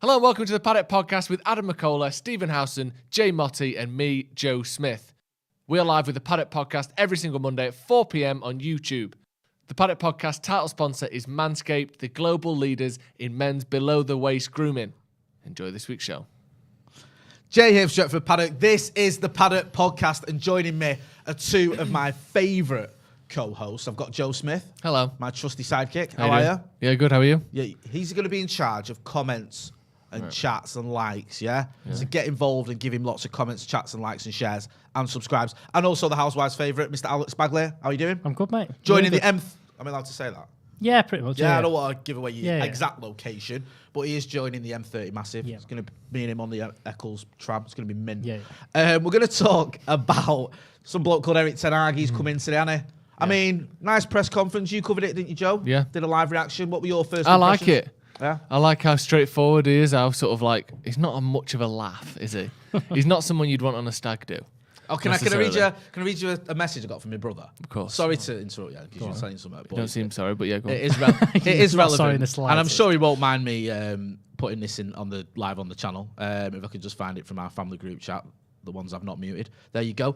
Hello and welcome to the Paddock Podcast with Adam McCullough, Stephen Howson, Jay Motti and me, Joe Smith. We're live with the Paddock Podcast every single Monday at 4 p.m. on YouTube. The Paddock Podcast title sponsor is Manscaped, the global leaders in men's below-the-waist grooming. Enjoy this week's show. Jay here from Stretford Paddock. This is the Paddock Podcast, and joining me are two of my favourite co-hosts. I've got Joe Smith. Hello. My trusty sidekick. How are you? Yeah, good. How are you? Yeah, he's going to be in charge of comments and chats and likes, yeah? So get involved and give him lots of comments, chats and likes and shares and subscribes. And also the housewives' favourite, Mr. Alex Bagley. How are you doing? I'm good, mate. Joining the M... Am I allowed to say that? Yeah, pretty much. Yeah, I don't want to give away your exact location, but he is joining the M30 Massive. Yeah. It's going to be and him on the Eccles tram. It's going to be mint. Yeah. We're going to talk about some bloke called Erik Ten Hag. He's come in today, hasn't he? I mean, nice press conference. You covered it, didn't you, Joe? Yeah. Did a live reaction. What were your first I impressions? like it. Yeah. I like how straightforward he is. How sort of like, he's not much of a laugh, is he? He's not someone you'd want on a stag do. Oh, can I read you a message I got from my brother? Of course. Sorry to interrupt you, because you're saying something. You don't seem sorry, but yeah, go on. It is, it is relevant. Sorry in the and slightest. I'm sure he won't mind me putting this in on the live on the channel. If I could just find it from our family group chat, the ones I've not muted. There you go.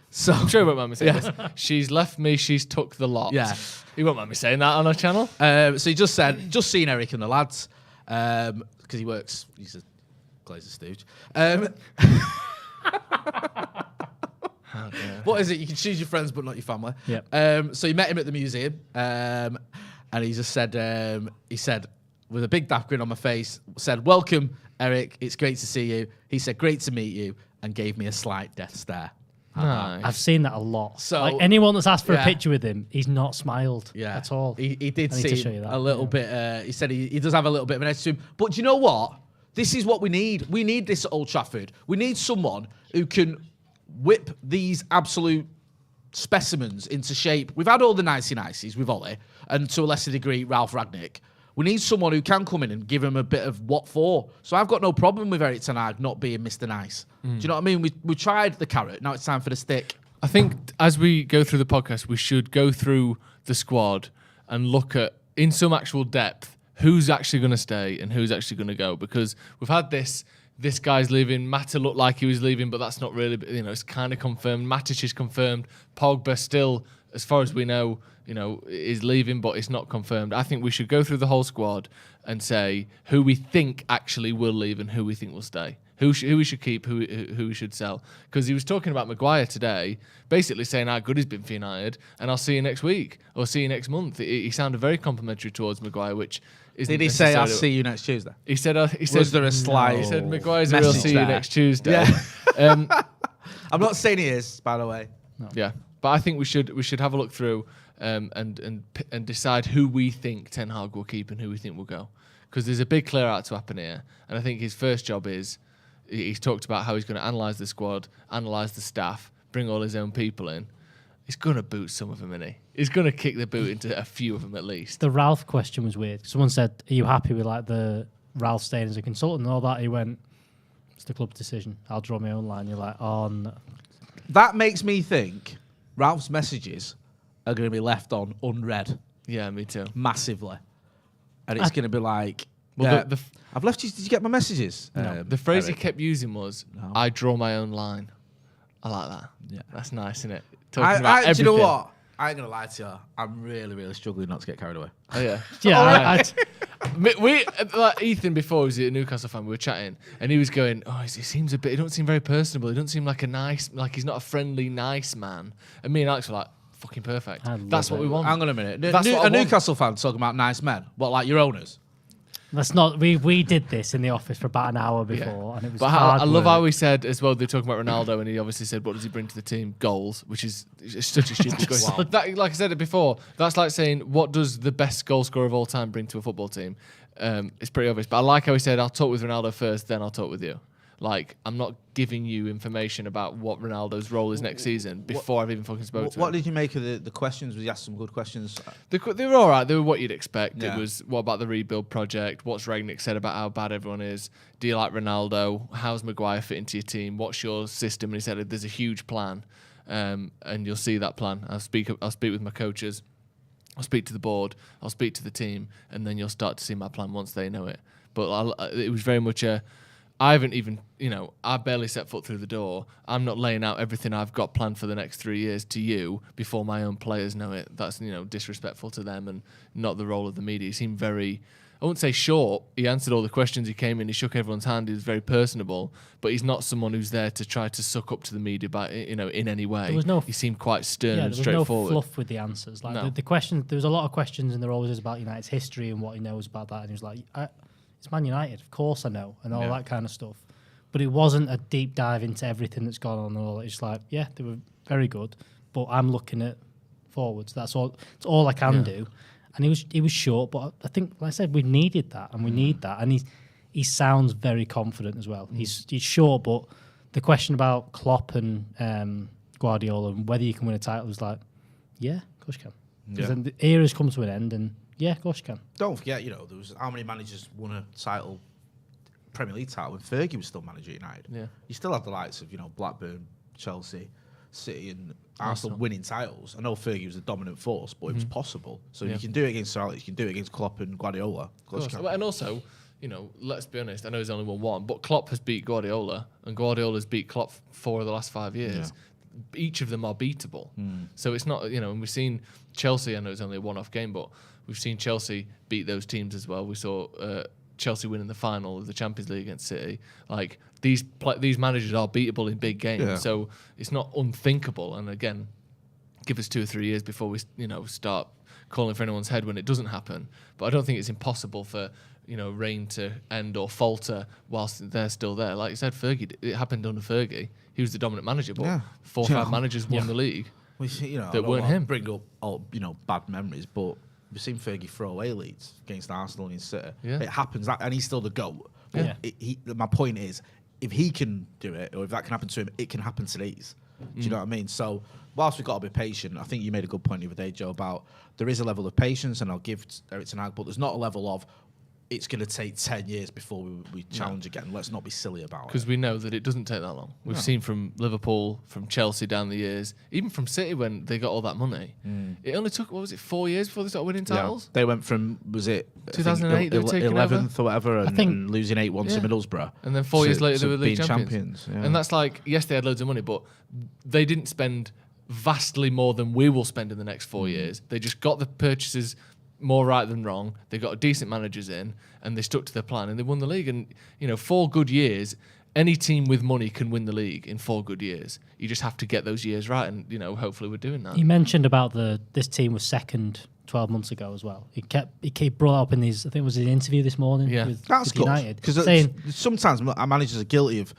So I'm sure he won't mind me saying this. She's left me, she's took the lot. Yeah. He won't mind me saying that on our channel. So he just said, just seen Erik and the lads, because he's a Glazer stooge. What is it? You can choose your friends, but not your family. Yep. So he met him at the museum, and he just said, he said, with a big daft grin on my face, said, "Welcome, Erik. It's great to see you." He said, "Great to meet you," and gave me a slight death stare. Nice. I've seen that a lot. So- like anyone that's asked for a picture with him, he's not smiled at all. He did I need to show seem you that. a little bit. He said he does have a little bit of an edge to him. But do you know what? This is what we need. We need this at Old Trafford. We need someone who can whip these absolute specimens into shape. We've had all the nicey-niceys with Wally, and to a lesser degree, Ralph Rangnick. We need someone who can come in and give him a bit of what for. So I've got no problem with Erik Ten Hag not being Mr. Nice. Do you know what I mean? We tried the carrot. Now it's time for the stick. I think as we go through the podcast, we should go through the squad and look at, in some actual depth, who's actually going to stay and who's actually going to go. Because we've had this guy's leaving. Mata looked like he was leaving, but that's not really, it's kind of confirmed. Matic is confirmed. Pogba still, as far as we know, is leaving, but it's not confirmed. I think we should go through the whole squad and say who we think actually will leave and who we think will stay. Who we should keep, who we should sell. Because he was talking about Maguire today, basically saying how good he's been for United, and I'll see you next week or see you next month. He sounded very complimentary towards Maguire, which isn't. Did he say, "I'll see you next Tuesday"? He said. Was there a slight? He said Maguire's a real message see you there? next Tuesday. Yeah. I'm not saying he is, by the way. No. Yeah, but I think we should have a look through and decide who we think Ten Hag will keep and who we think will go, because there's a big clear out to happen here, and I think his first job is he's talked about how he's going to analyse the squad, analyse the staff, bring all his own people in. He's going to boot some of them, isn't he? He's going to kick the boot into a few of them at least. The Ralph question was weird. Someone said, "Are you happy with like the Ralph staying as a consultant and all that?" He went, "It's the club's decision. I'll draw my own line." You're like, "Oh no." That makes me think Ralph's messages are going to be left on unread Yeah, me too. massively, and it's going to be like, Well, I've left you. Did you get my messages? No. The phrase Erik. he kept using was, No. "I draw my own line." I like that. Yeah. That's nice, isn't it? Do you know what? I ain't gonna lie to you. I'm really, really struggling not to get carried away. Oh yeah. Yeah, Ethan before was a Newcastle fan. We were chatting, and he was going, "Oh, he seems a bit. He don't seem very personable. He don't seem like he's not a friendly, nice man." And me and Alex were like, "Fucking perfect. I love That's what it. we want." Hang on a minute. That's what I A want. Newcastle fan talking about nice men. What, like your owners? That's not. We did this in the office for about an hour before, and it was. But hard I love work. how he said as well. They're talking about Ronaldo, and he obviously said, "What does he bring to the team? Goals," which is such a stupid question. Wow. That, like I said it before, that's like saying, "What does the best goal scorer of all time bring to a football team?" It's pretty obvious. But I like how he said, "I'll talk with Ronaldo first, then I'll talk with you." Like, I'm not giving you information about what Ronaldo's role is next season before I've even fucking spoken to him. What did you make of the questions? Was he asked some good questions? They were all right. They were what you'd expect. Yeah. It was, what about the rebuild project? What's Rangnick said about how bad everyone is? Do you like Ronaldo? How's Maguire fit into your team? What's your system? And he said there's a huge plan, and you'll see that plan. I'll speak with my coaches. I'll speak to the board. I'll speak to the team, and then you'll start to see my plan once they know it. But it was very much I haven't even, I barely set foot through the door. I'm not laying out everything I've got planned for the next 3 years to you before my own players know it. That's, disrespectful to them and not the role of the media. He seemed very, I wouldn't say short. He answered all the questions. He came in, he shook everyone's hand. He was very personable, but he's not someone who's there to try to suck up to the media by, in any way. He seemed quite stern and straightforward. No fluff with the answers. Like the questions, there was a lot of questions, and there always is about United's history and what he knows about that. And he was like, it's Man United, of course I know, and all that kind of stuff. But it wasn't a deep dive into everything that's gone on and all. It's like, yeah, they were very good, but I'm looking at forwards. That's all. It's all I can do. And he was short, but I think, like I said, we needed that, and we need that. And he sounds very confident as well. He's short, but the question about Klopp and Guardiola and whether you can win a title was like, yeah, of course you can. Because then the era's come to an end, and yeah, of course you can. Don't forget, there was how many managers won a title, Premier League title, when Fergie was still manager at United. Yeah. You still had the likes of, Blackburn, Chelsea, City and Arsenal winning titles. I know Fergie was a dominant force, but it was possible. So you can do it against Sir Alex, you can do it against Klopp and Guardiola. Of course you can. And also, let's be honest, I know he's only won one, but Klopp has beat Guardiola, and Guardiola's beat Klopp 4 of the last 5 years. Yeah. Each of them are beatable. So it's not, and we've seen Chelsea, I know it's only a one-off game, but we've seen Chelsea beat those teams as well. We saw Chelsea winning the final of the Champions League against City. Like, these managers are beatable in big games, so it's not unthinkable. And again, give us 2 or 3 years before we, start calling for anyone's head when it doesn't happen. But I don't think it's impossible for, reign to end or falter whilst they're still there. Like you said, Fergie, it happened under Fergie. He was the dominant manager, but 4 or 5 managers won the league that weren't him. Bring up all, bad memories, but we've seen Fergie throw away leads against Arsenal and City. Yeah. It happens, and he's still the GOAT. But my point is, if he can do it, or if that can happen to him, it can happen to these. Do you know what I mean? So whilst we've got to be patient, I think you made a good point the other day, Joe, about there is a level of patience, and I'll give Erik Ten Hag, but there's not a level of it's going to take 10 years before we challenge again. Let's not be silly about it. Because we know that it doesn't take that long. We've seen from Liverpool, from Chelsea down the years, even from City when they got all that money. It only took, 4 years before they started winning titles? They went from, was it 2008, they were taking 11th or whatever, and losing 8-1 to Middlesbrough. And then 4 years later, they were league champions. Yeah. And that's like, yes, they had loads of money, but they didn't spend vastly more than we will spend in the next 4 years. They just got the purchases more right than wrong. They got decent managers in, and they stuck to their plan, and they won the league. And 4 good years, any team with money can win the league in 4 good years. You just have to get those years right, and hopefully we're doing that. You mentioned about this team was second 12 months ago as well. He brought up in these, I think it was an interview this morning with United, because saying sometimes our managers are guilty of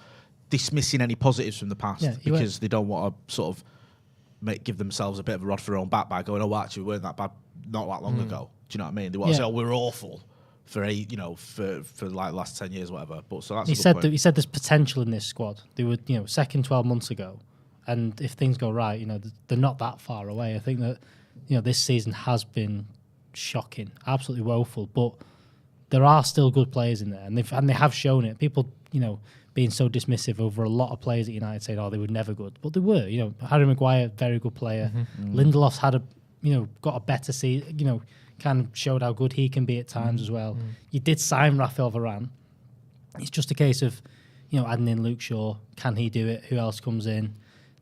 dismissing any positives from the past because they don't want to sort of give themselves a bit of a rod for their own back by going, oh, actually, we weren't that bad not that long ago. Do you know what I mean? They want to say, oh, we're awful for like the last 10 years, whatever. But so that's he said there's potential in this squad. They were second 12 months ago, and if things go right, they're not that far away. I think that this season has been shocking, absolutely woeful, but there are still good players in there, and they have shown it. People being so dismissive over a lot of players at United, saying, oh, they were never good, but they were. Harry Maguire, very good player. Lindelof's had got a better season. Kind of showed how good he can be at times as well. You did sign Raphael Varane. It's just a case of, adding in Luke Shaw. Can he do it? Who else comes in?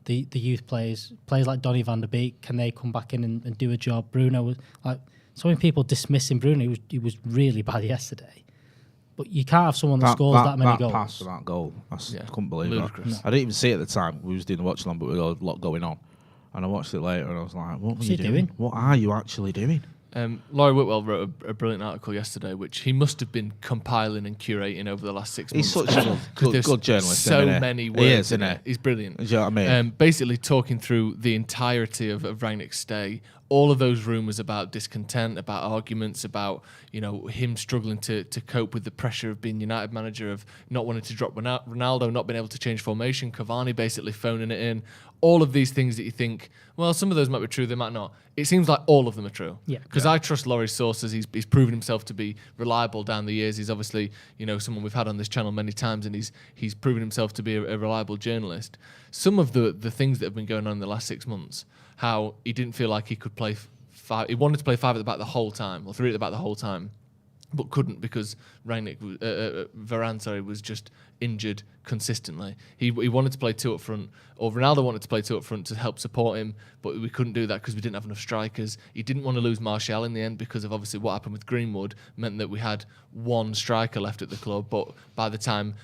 The youth players like Donny van der Beek, can they come back in and do a job? Bruno was like, so many people dismissing Bruno. He was really bad yesterday. But you can't have someone that scores that many goals. That pass for that goal, I couldn't believe it. I didn't even see it at the time. We was doing the watch along, but we had a lot going on. And I watched it later, and I was like, what were you doing? What are you actually doing? Laurie Whitwell wrote a brilliant article yesterday, which he must have been compiling and curating over the last 6 months. He's such a good journalist. So many words. He is, isn't he? He's brilliant. Do you know what I mean? Basically talking through the entirety of Rangnick's stay, all of those rumours about discontent, about arguments, about him struggling to cope with the pressure of being United manager, of not wanting to drop Ronaldo, not being able to change formation, Cavani basically phoning it in. All of these things that you think, well, some of those might be true, they might not. It seems like all of them are true. Yeah. Because I trust Laurie's sources. He's proven himself to be reliable down the years. He's obviously, someone we've had on this channel many times, and he's proven himself to be a reliable journalist. Some of the things that have been going on in the last 6 months, how he didn't feel like he could play 5. He wanted to play 5 at the back the whole time, or 3 at the back the whole time. but couldn't because Varane was just injured consistently. He wanted to play 2 up front, or Ronaldo wanted to play 2 up front to help support him, but we couldn't do that because we didn't have enough strikers. He didn't want to lose Martial in the end because of obviously what happened with Greenwood meant that we had 1 striker left at the club, but by the time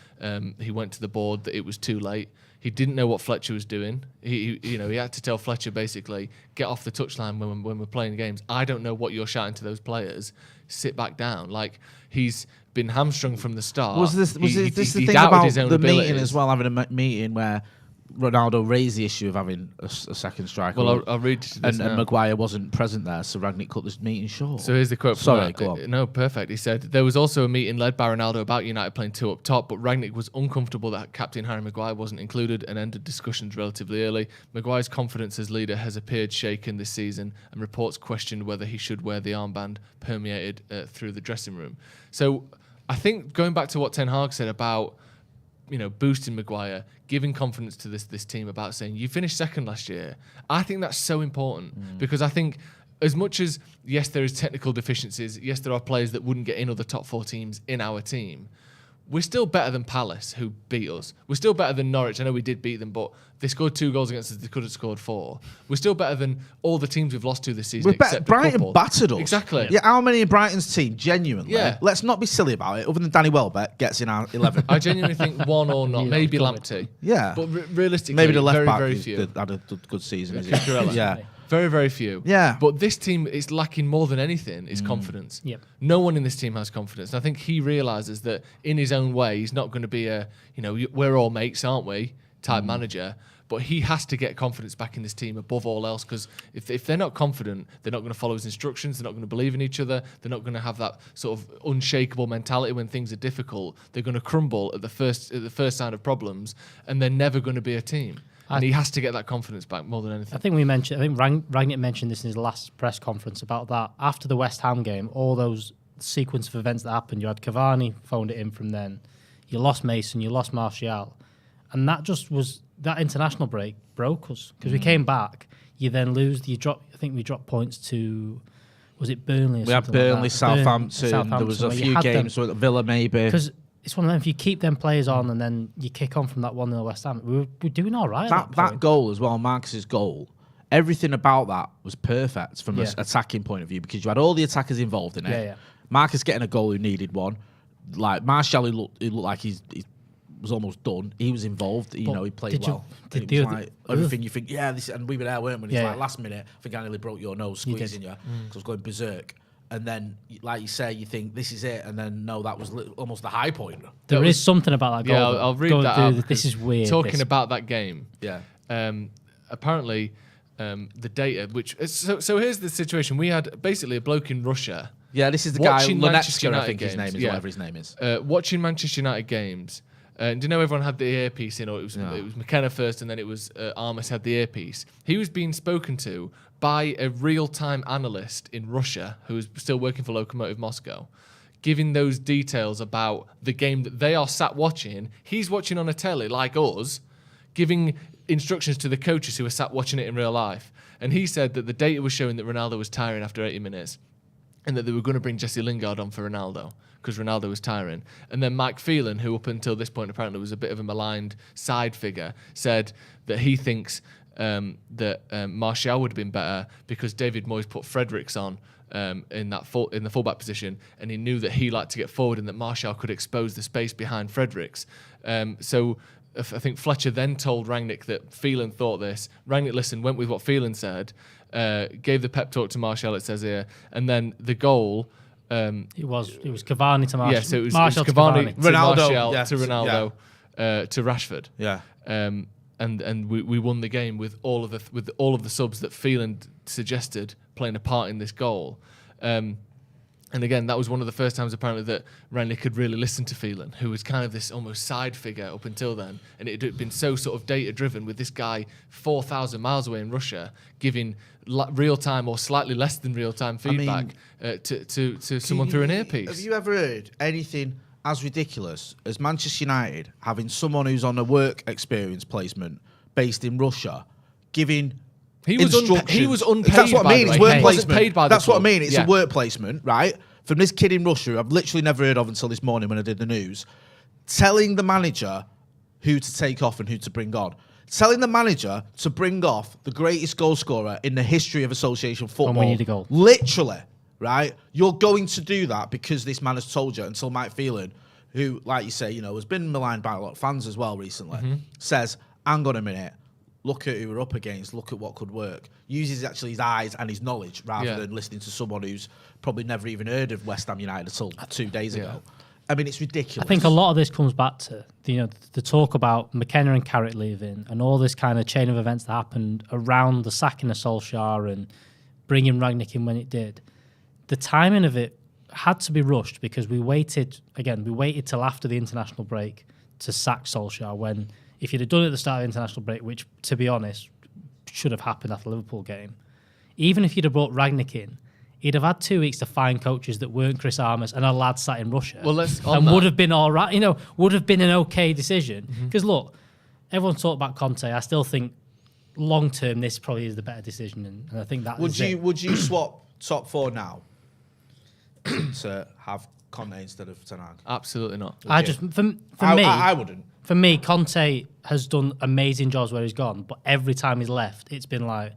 he went to the board, that it was too late. He didn't know what Fletcher was doing. He had to tell Fletcher basically, get off the touchline when we're playing games. I don't know what you're shouting to those players. Sit back down. Like, he's been hamstrung from the start. Was this the thing doubted about his own the abilities. meeting as well? Having a meeting where Ronaldo raised the issue of having a second striker. Well, I'll read you this and now. Maguire wasn't present there, so Rangnick cut this meeting short. So here's the quote from Sorry, that. go on. No, perfect. He said, there was also a meeting led by Ronaldo about United playing 2 up top, but Rangnick was uncomfortable that captain Harry Maguire wasn't included and ended discussions relatively early. Maguire's confidence as leader has appeared shaken this season, and reports questioned whether he should wear the armband permeated through the dressing room. So I think going back to what Ten Hag said about boosting Maguire, giving confidence to this team about saying, you finished second last year. I think that's so important because I think as much as, yes, there is technical deficiencies, yes, there are players that wouldn't get in other top 4 teams in our team, we're still better than Palace, who beat us. We're still better than Norwich. I know we did beat them, but they scored 2 goals against us. They could have scored 4. We're still better than all the teams we've lost to this season. Except Brighton battered us. Exactly. Yeah, how many in Brighton's team, genuinely? Yeah. Let's not be silly about it, other than Danny Welbeck gets in our 11. I genuinely think 1 or not. Maybe Lamptey. Yeah. But realistically, Maybe the left very, back very few. had a good season. Is Cucurella. Yeah. Very, very few. Yeah. But this team is lacking more than anything is confidence. Yep. No one in this team has confidence. And I think he realises that in his own way, he's not going to be a, we're all mates, aren't we, type manager. But he has to get confidence back in this team above all else, because if they're not confident, they're not going to follow his instructions, they're not going to believe in each other, they're not going to have that sort of unshakable mentality when things are difficult. They're going to crumble at the first sign of problems, and they're never going to be a team. And he has to get that confidence back more than anything. I think Rangnick mentioned this in his last press conference about that. After the West Ham game, all those sequence of events that happened, you had Cavani phoned it in from then, you lost Mason, you lost Martial, and that just was, that international break broke us, because we came back, you then lose, I think we dropped points to, was it Burnley or We had something Burnley, like that? Southampton, there was a few games with Villa maybe. Because it's one of them, if you keep them players on and then you kick on from that 1-0 West Ham, we're doing all right. That goal as well, Marcus's goal, everything about that was perfect from an attacking point of view, because you had all the attackers involved in it. Yeah. Marcus getting a goal who needed one. Like Martial, he looked like he was almost done. He was involved. He played well. Everything you think, this, and we were there, weren't we? And it's like last minute, I think I nearly broke your nose squeezing you because I was going berserk. And then, like you say, you think this is it, and then no, that was almost the high point. There is something about that goal. Yeah, I'll read that out. This is weird. Talking about that game. Yeah. Apparently, the data, which so here's the situation. We had basically a bloke in Russia. Yeah, this is the guy, Lunetska, I think his name is, whatever his name is. Watching Manchester United games. Do you know everyone had the earpiece in, or it was McKenna first, and then it was Armas had the earpiece. He was being spoken to by a real-time analyst in Russia who was still working for Lokomotiv Moscow, giving those details about the game that they are sat watching. He's watching on a telly like us, giving instructions to the coaches who are sat watching it in real life. And he said that the data was showing that Ronaldo was tiring after 80 minutes, and that they were going to bring Jesse Lingard on for Ronaldo, because Ronaldo was tiring. And then Mike Phelan, who up until this point apparently was a bit of a maligned side figure, said that he thinks that Martial would have been better because David Moyes put Fredericks on in the fullback position, and he knew that he liked to get forward and that Martial could expose the space behind Fredericks. So I think Fletcher then told Rangnick that Phelan thought this. Rangnick listened, went with what Phelan said, gave the pep talk to Martial, it says here, and then the goal... It was Cavani to Martial. Yes, it was Martial Cavani to Ronaldo, Martial to Ronaldo to Rashford. Yeah. And we won the game with all of the subs that Phelan suggested playing a part in this goal. And again, that was one of the first times apparently that Rangnick could really listen to Phelan, who was kind of this almost side figure up until then. And it had been so sort of data-driven with this guy 4,000 miles away in Russia giving real-time or slightly less than real-time feedback to someone through an earpiece. Have you ever heard anything as ridiculous as Manchester United having someone who's on a work experience placement based in Russia giving... He was unpaid. That's what I mean. It's work placement. Paid by That's the what I club. mean. It's a work placement, right? from this kid in Russia, who I've literally never heard of until this morning when I did the news, telling the manager who to take off and who to bring on. Telling the manager to bring off the greatest goal scorer in the history of association football. And we need a goal. Literally, right? You're going to do that because this man has told you, until Mike Phelan, who, like you say, has been maligned by a lot of fans as well recently, says, hang on a minute, look at who we're up against, look at what could work. Uses actually his eyes and his knowledge rather than listening to someone who's probably never even heard of West Ham United until 2 days ago. I mean, it's ridiculous. I think a lot of this comes back to the talk about McKenna and Carrick leaving and all this kind of chain of events that happened around the sacking of Solskjaer and bringing Rangnick in when it did. The timing of it had to be rushed because we waited till after the international break to sack Solskjaer, when if you'd have done it at the start of the international break, which, to be honest, should have happened after the Liverpool game, even if you'd have brought Rangnick in, he'd have had 2 weeks to find coaches that weren't Chris Armas and a lad sat in Russia. Well, would have been all right. Would have been an okay decision. Because look, everyone's talked about Conte. I still think long term this probably is the better decision, and I think that would you swap top 4 now to have Conte instead of Ten Hag? Absolutely not. I wouldn't. For me, Conte has done amazing jobs where he's gone, but every time he's left, it's been like,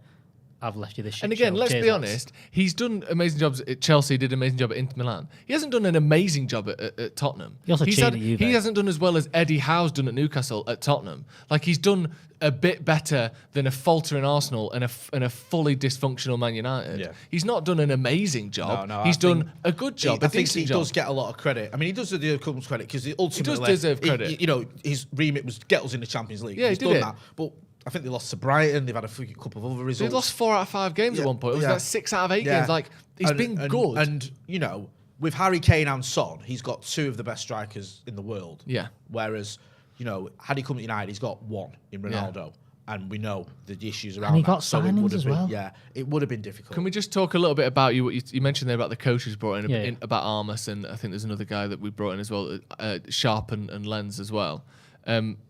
I've left you this shit. And again, show. let's Cheers, be lads. honest, he's done amazing jobs at Chelsea, did an amazing job at Inter Milan. He hasn't done an amazing job at Tottenham. He also cheated at Juve. He hasn't done as well as Eddie Howe's done at Newcastle at Tottenham. Like, he's done a bit better than a faltering Arsenal and a fully dysfunctional Man United. Yeah. He's not done an amazing job. No, he's done a good job, I think he does get a lot of credit. I mean, he does deserve credit because ultimately... He does deserve credit. His remit was get us in the Champions League. Yeah, he's he done did that. But I think they lost to Brighton. They've had a couple of other results. They lost 4 out of 5 games at one point. It was like 6 out of 8 games. Like, he's been good. And, with Harry Kane and Son, he's got 2 of the best strikers in the world. Yeah. Whereas, had he come to United, he's got 1 in Ronaldo. Yeah. And we know the issues around and he that. got signings as well. Yeah, it would have been difficult. Can we just talk a little bit about you? What you mentioned there about the coaches brought in, about Armas, and I think there's another guy that we brought in as well, Sharp and Lenz as well.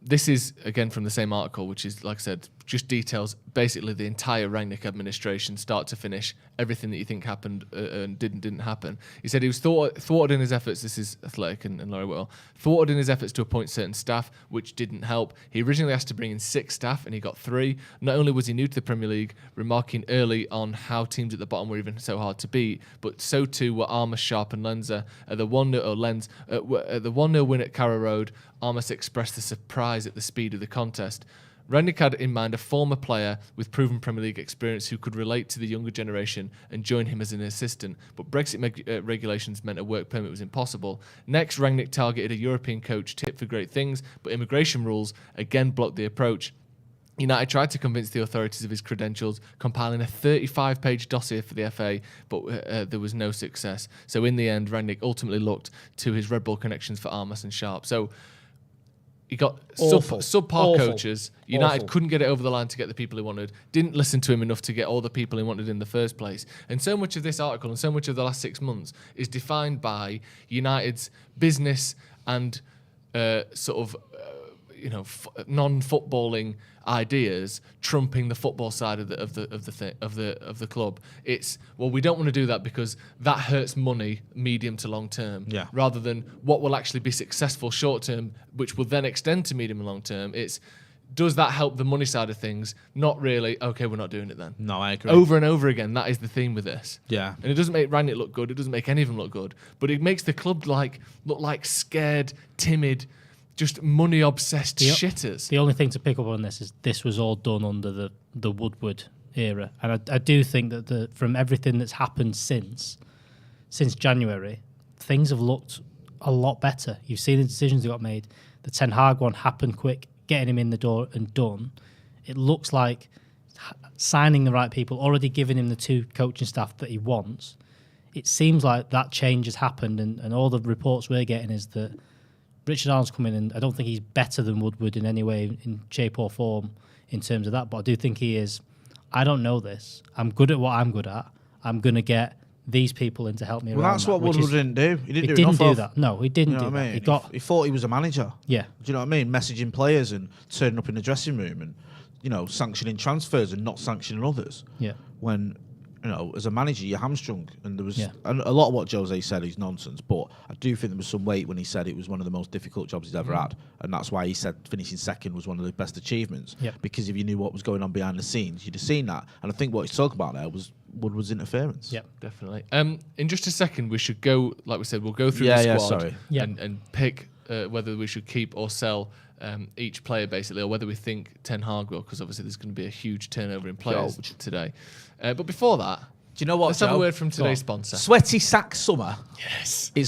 This is, again, from the same article, which is, like I said, just details basically the entire Rangnick administration, start to finish, everything that you think happened and didn't happen. He said he was thwarted in his efforts, this is Athletic and Laurie Whittle, thwarted in his efforts to appoint certain staff, which didn't help. He originally asked to bring in 6 staff, and he got 3. Not only was he new to the Premier League, remarking early on how teams at the bottom were even so hard to beat, but so too were Armas, Sharp and Lenzer. At the 1-0 win at Carrow Road, Armas expressed the surprise at the speed of the contest. Rangnick had in mind a former player with proven Premier League experience who could relate to the younger generation and join him as an assistant, but Brexit regulations meant a work permit was impossible. Next, Rangnick targeted a European coach tipped for great things, but immigration rules again blocked the approach. United tried to convince the authorities of his credentials, compiling a 35-page dossier for the FA, but there was no success. So in the end, Rangnick ultimately looked to his Red Bull connections for Armas and Sharp. So he got subpar coaches. United couldn't get it over the line to get the people he wanted. Didn't listen to him enough to get all the people he wanted in the first place. And so much of this article and so much of the last 6 months is defined by United's business and non-footballing ideas trumping the football side of the club. It's, well, we don't want to do that because that hurts money medium to long term. Yeah. Rather than what will actually be successful short term, which will then extend to medium and long term. It's, does that help the money side of things? Not really. Okay, we're not doing it then. No, I agree. Over and over again, that is the theme with this. Yeah. And it doesn't make Rangnick look good. It doesn't make any of them look good. But it makes the club look like scared, timid, just money-obsessed shitters. The only thing to pick up on this was all done under the Woodward era. And I do think that from everything that's happened since January, things have looked a lot better. You've seen the decisions that got made. The Ten Hag one happened quick, getting him in the door and done. It looks like signing the right people, already giving him the 2 coaching staff that he wants. It seems like that change has happened, and all the reports we're getting is that Richard Arnold's coming in. I don't think he's better than Woodward in any way, in shape or form, in terms of that. But I do think he is. I don't know this. I'm good at what I'm good at. I'm going to get these people in to help me around. Well, that's what Woodward didn't do. He didn't do that. No, he didn't do that. He thought he was a manager. Yeah. Do you know what I mean? Messaging players and turning up in the dressing room and, sanctioning transfers and not sanctioning others. Yeah. When as a manager, you're hamstrung. And there was and a lot of what Jose said is nonsense, but I do think there was some weight when he said it was one of the most difficult jobs he's ever had. And that's why he said finishing second was one of the best achievements. Yep. Because if you knew what was going on behind the scenes, you'd have seen that. And I think what he's talking about there was Woodward's interference. Yeah, definitely. In just a second, we should go, like we said, we'll go through the squad and pick whether we should keep or sell each player, basically, or whether we think Ten Hag will, because obviously there's going to be a huge turnover in players today. But before that, do you know what? Let's have a word from today's sponsor. Sweaty Sack Summer,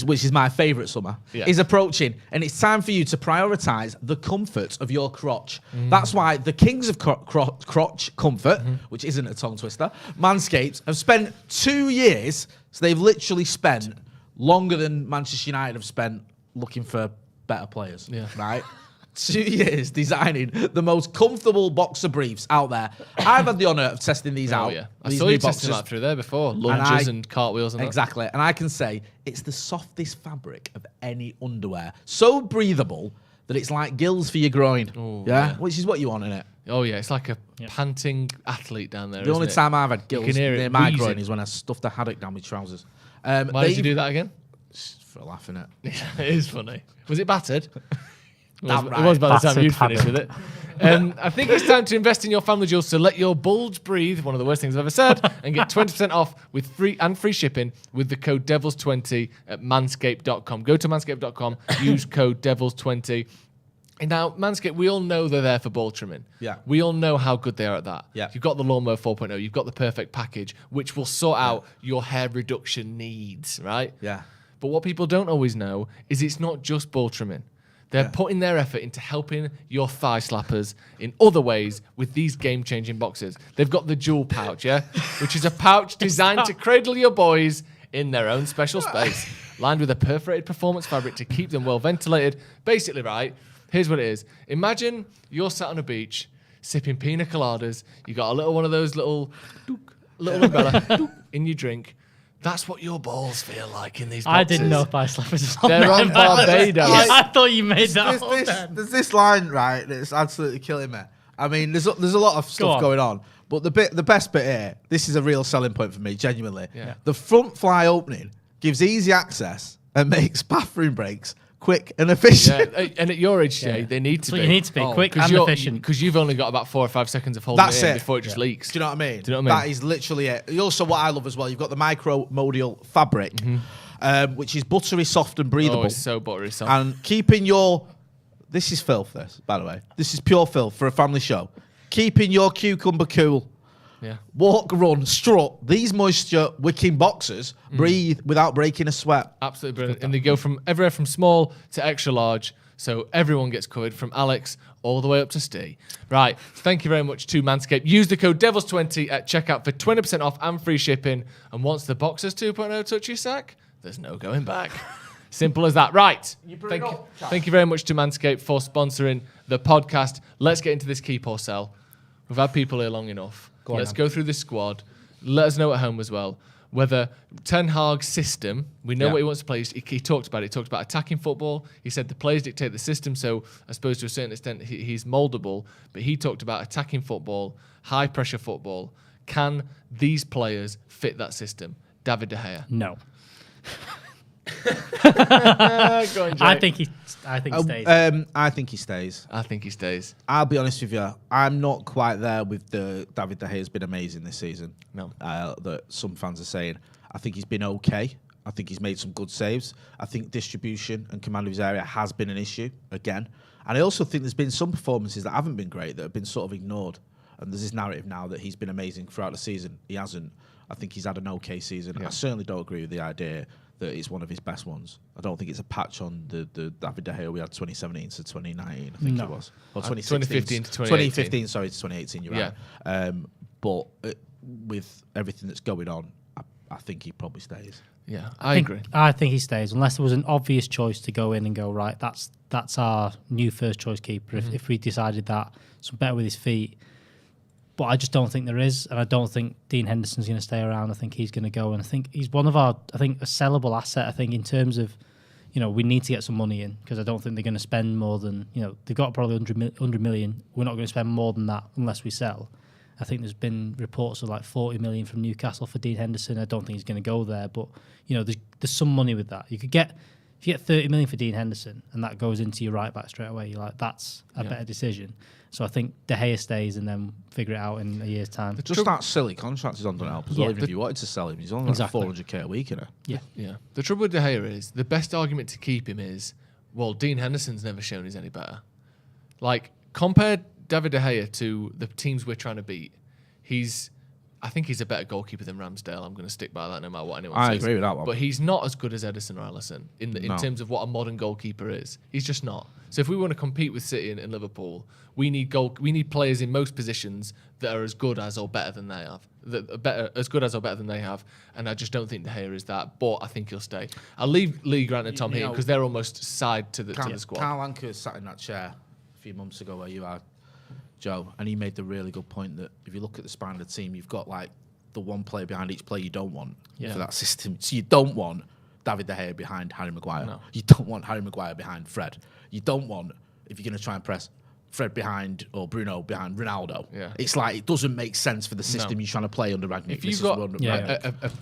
which is my favourite summer, is approaching, and it's time for you to prioritise the comfort of your crotch. That's why the kings of crotch comfort, which isn't a tongue twister, Manscaped, have spent 2 years. So they've literally spent longer than Manchester United have spent looking for better players. Yeah. Right. 2 years designing the most comfortable boxer briefs out there. I've had the honour of testing these out. Yeah. I saw you testing that through there before. Lunges and cartwheels and exactly. And I can say it's the softest fabric of any underwear. So breathable that it's like gills for your groin. Ooh, Which is what you want, isn't it? Oh, yeah. It's like a panting athlete down there. The only time I've had gills near my wheezing. groin is when I stuffed a haddock down my trousers. Why did you do that again? For laughing at. Yeah, it is funny. Was it battered? It Right. was by the time you'd finished with it. I think it's time to invest in your family jewels, so let your bulge breathe, one of the worst things I've ever said, and get 20% off with free shipping with the code DEVILS20 at manscaped.com. Go to manscaped.com, use code DEVILS20. And now, Manscaped, we all know they're there for ball trimming. Yeah. We all know how good they are at that. Yeah. You've got the Lawnmower 4.0, you've got the perfect package, which will sort out your hair reduction needs, right? Yeah. But what people don't always know is it's not just ball trimming. They're putting their effort into helping your thigh slappers in other ways with these game-changing boxes. They've got the Jewel Pouch, which is a pouch designed to cradle your boys in their own special space, lined with a perforated performance fabric to keep them well ventilated. Basically, right, here's what it is. Imagine you're sat on a beach sipping pina coladas. You got a little one of those little umbrella in your drink. That's what your balls feel like in these boxes. I didn't know thigh slappers. They're on Barbados. I thought you made that up. There's this line, right, that's absolutely killing me. I mean, there's a lot of stuff going on, but the best bit here, this is a real selling point for me, genuinely. Yeah. The front fly opening gives easy access and makes bathroom breaks quick and efficient. Yeah, and at your age, Jay, they need to be. You need to be quick and efficient. Because you've only got about 4 or 5 seconds of holding That's it in it. before it just leaks. Do you know what I mean? Do you know what I mean? That is literally it. Also, what I love as well, you've got the micromodial fabric, which is buttery soft and breathable. Oh, it's so buttery soft. And keeping your... This is filth, this, by the way. This is pure filth for a family show. Keeping your cucumber cool. Yeah. Walk, run, strut. These moisture wicking boxers breathe without breaking a sweat. Absolutely brilliant. And they go from everywhere from small to extra large. So everyone gets covered from Alex all the way up to Steve. Right. Thank you very much to Manscaped. Use the code DEVILS20 at checkout for 20% off and free shipping. And once the Boxers 2.0 touch your sack, there's no going back. Simple as that. Right. Thank you very much to Manscaped for sponsoring the podcast. Let's get into this keep or sell. We've had people here long enough. Let's go through this squad. Let us know at home as well whether Ten Hag's system, we know what he wants to play. He talked about it. He talked about attacking football. He said the players dictate the system, so I suppose to a certain extent he's mouldable. But he talked about attacking football, high-pressure football. Can these players fit that system? David De Gea. No. Go on, Jay. I think he stays. I think he stays. I think he stays. I'll be honest with you. I'm not quite there with the David De Gea has been amazing this season. No. That some fans are saying. I think he's been okay. I think he's made some good saves. I think distribution and command of his area has been an issue again. And I also think there's been some performances that haven't been great that have been sort of ignored. And there's this narrative now that he's been amazing throughout the season. He hasn't. I think he's had an okay season. Yeah. I certainly don't agree with the idea that it's one of his best ones. I don't think it's a patch on the David De Gea we had 2017 to 2019, I think it was. Or 2015 to 2018. 2015, sorry, to 2018, you're right. But with everything that's going on, I think he probably stays. Yeah, I agree. I think he stays, unless there was an obvious choice to go in and go, right, that's our new first choice keeper. If we decided that, so better with his feet. But I just don't think there is, and I don't think Dean Henderson's going to stay around. I think he's going to go, and I think he's one of our, a sellable asset. I think in terms of, we need to get some money in, because I don't think they're going to spend more than, they've got probably 100 million. We're not going to spend more than that unless we sell. I think there's been reports of like 40 million from Newcastle for Dean Henderson. I don't think he's going to go there, but there's some money with that. If you get 30 million for Dean Henderson and that goes into your right back straight away, you're like, that's a better decision. So I think De Gea stays and then figure it out in a year's time. Just that silly contract is on don't help as well. Even if you wanted to sell him, he's only like 400k a week, Yeah. The trouble with De Gea is the best argument to keep him is, well, Dean Henderson's never shown he's any better. Like, compare David De Gea to the teams we're trying to beat. I think he's a better goalkeeper than Ramsdale. I'm going to stick by that no matter what anyone says. I agree with that one. But he's not as good as Ederson or Alisson in terms of what a modern goalkeeper is. He's just not. So if we want to compete with City and Liverpool, we need players in most positions that are as good as or better than they have. As good as or better than they have. And I just don't think De Gea is that. But I think he'll stay. I'll leave Lee Grant and Tom Heaton because they're almost side to the squad. Carl Anker sat in that chair a few months ago where you are, Joe, and he made the really good point that if you look at the spine of the team, you've got like the one player behind each player you don't want for that system. So you don't want David De Gea behind Harry Maguire. No. You don't want Harry Maguire behind Fred. You don't want, if you're going to try and press, Fred behind or Bruno behind Ronaldo. Yeah. It's like it doesn't make sense for the system you're trying to play under Ragnick. If you've got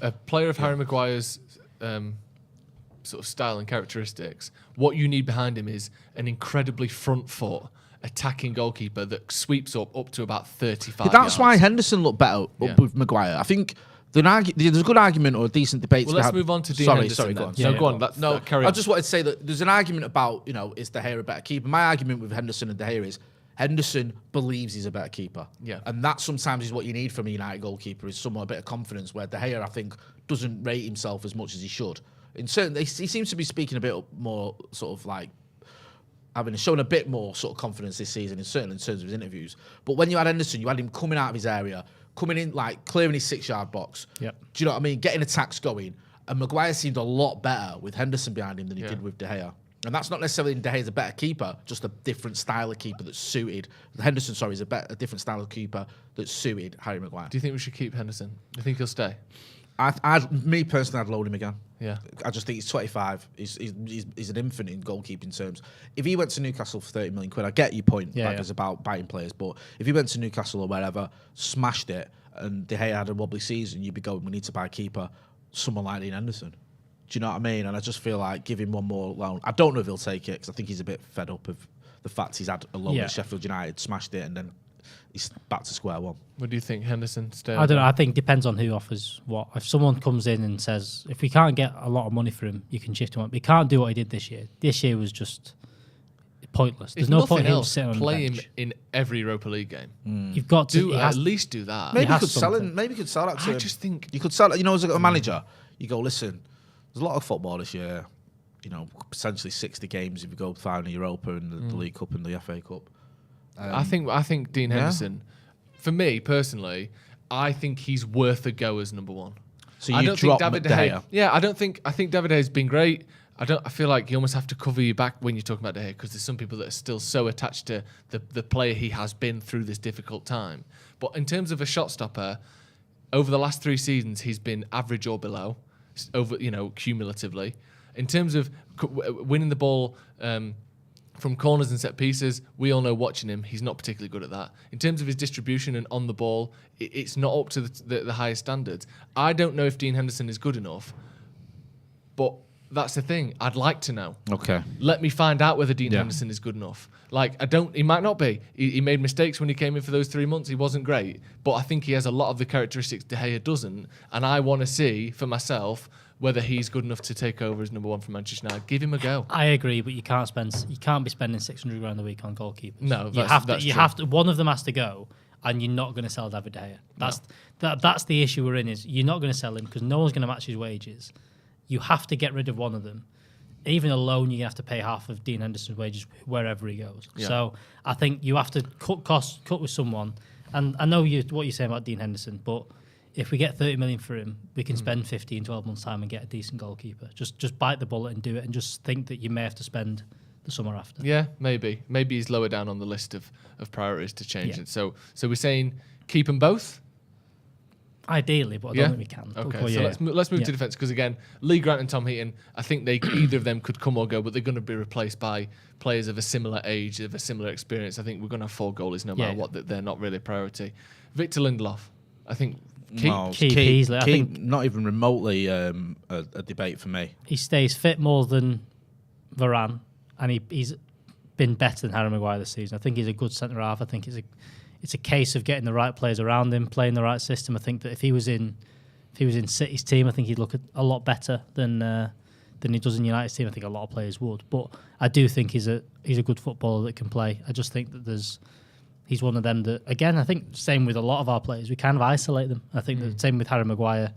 a player of Harry Maguire's sort of style and characteristics, what you need behind him is an incredibly front foot attacking goalkeeper that sweeps up to about 35 That's yards. why Henderson looked better up with Maguire. I think there's a good argument or a decent debate. Well, let's move on to Dean Henderson. Go on. Go on. Carry on. I just wanted to say that there's an argument about, is De Gea a better keeper? My argument with Henderson and De Gea is Henderson believes he's a better keeper. Yeah. And that sometimes is what you need from a United goalkeeper, is somewhat a bit of confidence, where De Gea, I think, doesn't rate himself as much as he should. He seems to be speaking a bit more sort of like shown a bit more sort of confidence this season, certainly in terms of his interviews. But when you had Henderson, you had him coming out of his area, coming in, like clearing his 6-yard box. Yep. Do you know what I mean? Getting attacks going. And Maguire seemed a lot better with Henderson behind him than he did with De Gea. And that's not necessarily De Gea's a better keeper, just a different style of keeper that's suited. Henderson, is a different style of keeper that's suited Harry Maguire. Do you think we should keep Henderson? Do you think he'll stay? Me personally, I'd loan him again. Yeah. I just think he's 25. He's an infant in goalkeeping terms. If he went to Newcastle for 30 million quid, I get your point, it's about buying players. But if he went to Newcastle or wherever, smashed it, and De Gea had a wobbly season, you'd be going, we need to buy a keeper, someone like Dean Henderson. Do you know what I mean? And I just feel like give him one more loan. I don't know if he'll take it because I think he's a bit fed up of the fact he's had a loan at Sheffield United, smashed it, and then he's back to square one. What do you think, Henderson? Stay? I don't know. I think it depends on who offers what. If someone comes in and says, if we can't get a lot of money for him, you can shift him up. He can't do what he did this year. This year was just pointless. There's no point in him sitting on the bench. Play him in every Europa League game. You've got to at least do that. Maybe you could sell him. Maybe you could sell that to him. I just think you could sell it. As a manager, you go, listen, there's a lot of football this year. Potentially 60 games if you go final Europa and the League Cup and the FA Cup. I think Dean Henderson, for me personally, I think he's worth a go as number one. So you drop David De Gea? Yeah, I think David De Gea's been great. I feel like you almost have to cover your back when you're talking about De Gea because there's some people that are still so attached to the player he has been through this difficult time. But in terms of a shot stopper, over the last 3 seasons, he's been average or below, cumulatively. In terms of winning the ball from corners and set pieces, we all know watching him, he's not particularly good at that. In terms of his distribution and on the ball, it's not up to the highest standards. I don't know if Dean Henderson is good enough, but that's the thing. I'd like to know. Okay. Let me find out whether Dean Henderson is good enough. He might not be. He made mistakes when he came in for those 3 months. He wasn't great. But I think he has a lot of the characteristics De Gea doesn't. And I want to see for myself whether he's good enough to take over as number one for Manchester United. Give him a go. I agree, but you can't be spending 600 grand a week on goalkeepers. No, you have to. One of them has to go, and you're not going to sell David De Gea. That's the issue we're in. Is you're not going to sell him because no one's going to match his wages. You have to get rid of one of them. Even alone, you're going to have to pay half of Dean Henderson's wages wherever he goes. Yeah. So I think you have to cut with someone. And I know what you're saying about Dean Henderson, but if we get 30 million for him, we can spend 15, 12 months' time and get a decent goalkeeper. Just bite the bullet and do it, and just think that you may have to spend the summer after. Yeah, maybe. Maybe he's lower down on the list of priorities to change it. So we're saying keep them both? Ideally, but I don't think we can. Okay, so let's move to defence, because again, Lee Grant and Tom Heaton, I think either of them could come or go, but they're going to be replaced by players of a similar age, of a similar experience. I think we're going to have 4 goalies no matter what. They're not really a priority. Victor Lindelof, I think. Keep easily. I think not even remotely a debate for me. He stays fit more than Varane, and he's been better than Harry Maguire this season. I think he's a good centre half. I think it's a case of getting the right players around him, playing the right system. I think that if he was in City's team, I think he'd look a lot better than he does in United's team. I think a lot of players would, but I do think he's a good footballer that can play. I just think that he's one of them that, again, I think same with a lot of our players, we kind of isolate them. I think the same with Harry Maguire.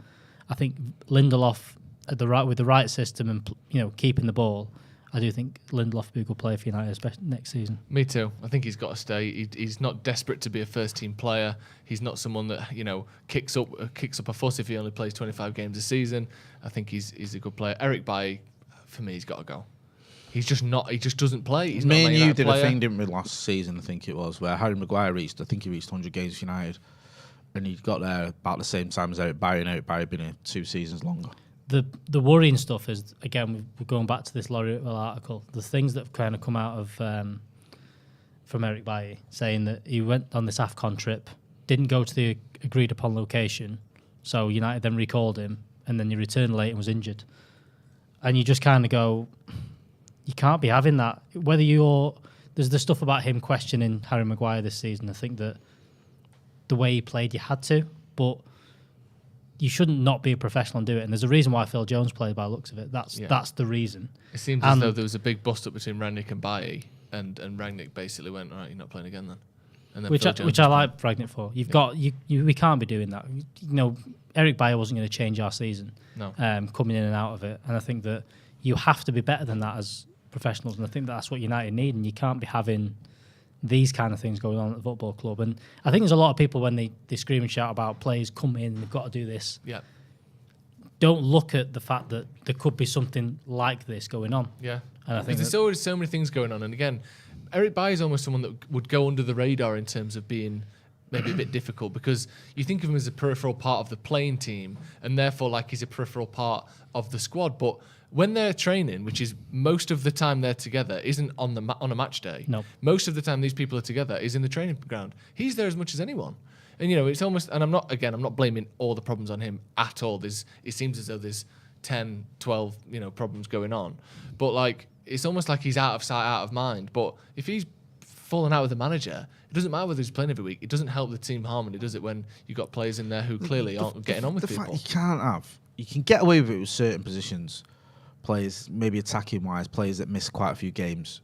I think Lindelof with the right system and keeping the ball, I do think Lindelof will be a good player for United, especially next season. Me too. I think he's got to stay. He's not desperate to be a first-team player. He's not someone that kicks up a fuss if he only plays 25 games a season. I think he's a good player. Eric Bailly, for me, he's got to go. He's just not. He just doesn't play. He's Me not and you did player. a thing, didn't we, last season? I think it was where Harry Maguire reached 100 games for United, and he got there about the same time as Eric Bailly. And Eric Bailly had been here 2 seasons longer. The worrying stuff is, again, we're going back to this L'Oreal article, the things that have kind of come out of from Eric Bailly, saying that he went on this AFCON trip, didn't go to the agreed upon location, so United then recalled him, and then he returned late and was injured. And you just kind of go, you can't be having that. There's the stuff about him questioning Harry Maguire this season. I think that the way he played, you had to, but you shouldn't not be a professional and do it. And there's a reason why Phil Jones played by the looks of it. That's the reason. It seems as though there was a big bust-up between Rangnick and Bailly, and Rangnick basically went, all right, you're not playing again then. And then which I like Rangnick for. We can't be doing that. Eric Bailly wasn't going to change our season. No. Coming in and out of it. And I think that you have to be better than that as professionals. And I think that's what United need. And you can't be having these kind of things going on at the football club. And I think there's a lot of people when they scream and shout about players come in and they've got to do this. Yeah. Don't look at the fact that there could be something like this going on. Yeah. And I think there's always so many things going on. And again, Eric Bailly is almost someone that would go under the radar in terms of being maybe a bit difficult, because you think of him as a peripheral part of the playing team, and therefore like he's a peripheral part of the squad. But when they're training, which is most of the time they're together, isn't on a match day. No. Most of the time these people are together is in the training ground. He's there as much as anyone. And it's almost, and I'm not blaming all the problems on him at all. It seems as though there's 10, 12, problems going on. But like, it's almost like he's out of sight, out of mind. But if he's falling out with the manager, it doesn't matter whether he's playing every week. It doesn't help the team harmony, does it, when you've got players in there who clearly aren't getting on with people? You can get away with it with certain positions. Players, maybe attacking wise, players that miss quite a few games,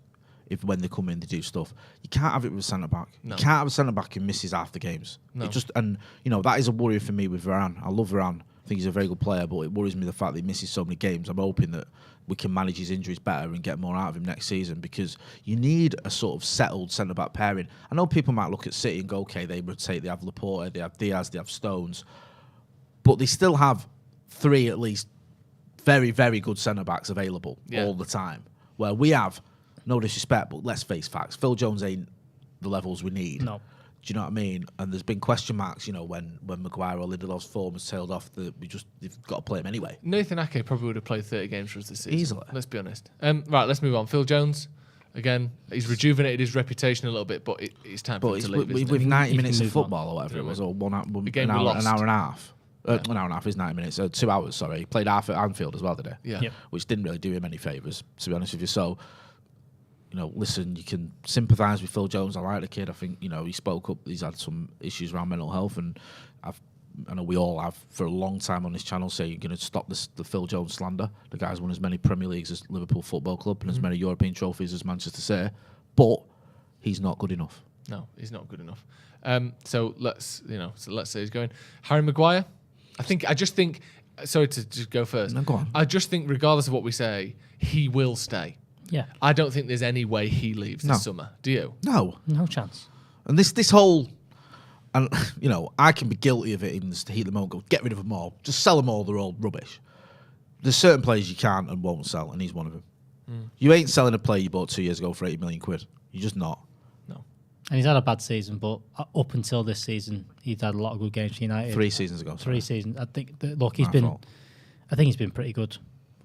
if when they come in they do stuff. You can't have it with centre back. No. You can't have a centre back who misses half the games. No. That is a worry for me with Varane. I love Varane. I think he's a very good player, but it worries me the fact that he misses so many games. I'm hoping that we can manage his injuries better and get more out of him next season, because you need a sort of settled centre back pairing. I know people might look at City and go, okay, they rotate, they have Laporte, they have Diaz, they have Stones, but they still have 3 at least very, very good centre-backs available all the time. Where we have, no disrespect, but let's face facts, Phil Jones ain't the levels we need. No. Do you know what I mean? And there's been question marks, when Maguire or Lindelof's form has tailed off, they've got to play him anyway. Nathan Ake probably would have played 30 games for us this season. Easily. Let's be honest. Right, let's move on. Phil Jones, again, he's rejuvenated his reputation a little bit, but it's time for him to leave. With 90 minutes of move on. football or whatever it was, or an hour and a half. Yeah. An hour and a half is 90 minutes. 2 hours, sorry. He played half at Anfield as well today. Yeah. Yep. Which didn't really do him any favours, to be honest with you. So, listen, you can sympathise with Phil Jones. I like the kid. I think, he spoke up. He's had some issues around mental health, and I know we all have for a long time on this channel saying you're going to stop the Phil Jones slander. The guy's won as many Premier Leagues as Liverpool Football Club and as many European trophies as Manchester City, but he's not good enough. No, he's not good enough. So let's say he's going. Harry Maguire, I just think, sorry to just go first. No, go on. I just think regardless of what we say, he will stay. Yeah. I don't think there's any way he leaves this summer. Do you? No. No chance. And this whole, and I can be guilty of it in the heat of the moment. Go, get rid of them all. Just sell them all. They're all rubbish. There's certain players you can't and won't sell, and he's one of them. You ain't selling a player you bought 2 years ago for 80 million quid. You're just not. No. And he's had a bad season, but up until this season, he's had a lot of good games for United. 3 seasons ago. Three seasons. I think. Look, I think he's been pretty good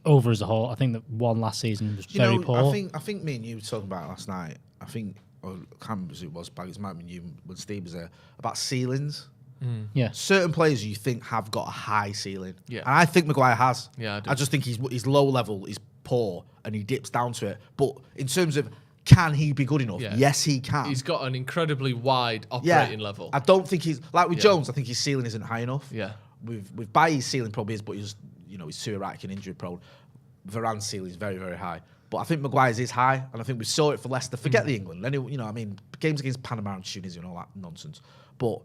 over as a whole. I think that one last season was very poor. I think me and you were talking about it last night. I think, I can't remember who it was, but it might have been you when Steve was there, about ceilings. Yeah. Certain players you think have got a high ceiling. Yeah. And I think Maguire has. Yeah, I do. I just think he's low level, he's poor, and he dips down to it. But in terms of can he be good enough? Yeah. Yes, he can. He's got an incredibly wide operating level. I don't think he's like with Jones. I think his ceiling isn't high enough. Yeah. With Bailly's ceiling probably is, but he's too erratic and injury prone. Varane's ceiling is very, very high. But I think Maguire's is high, and I think we saw it for Leicester. Forget the England. Games against Panama and Tunisia and all that nonsense. But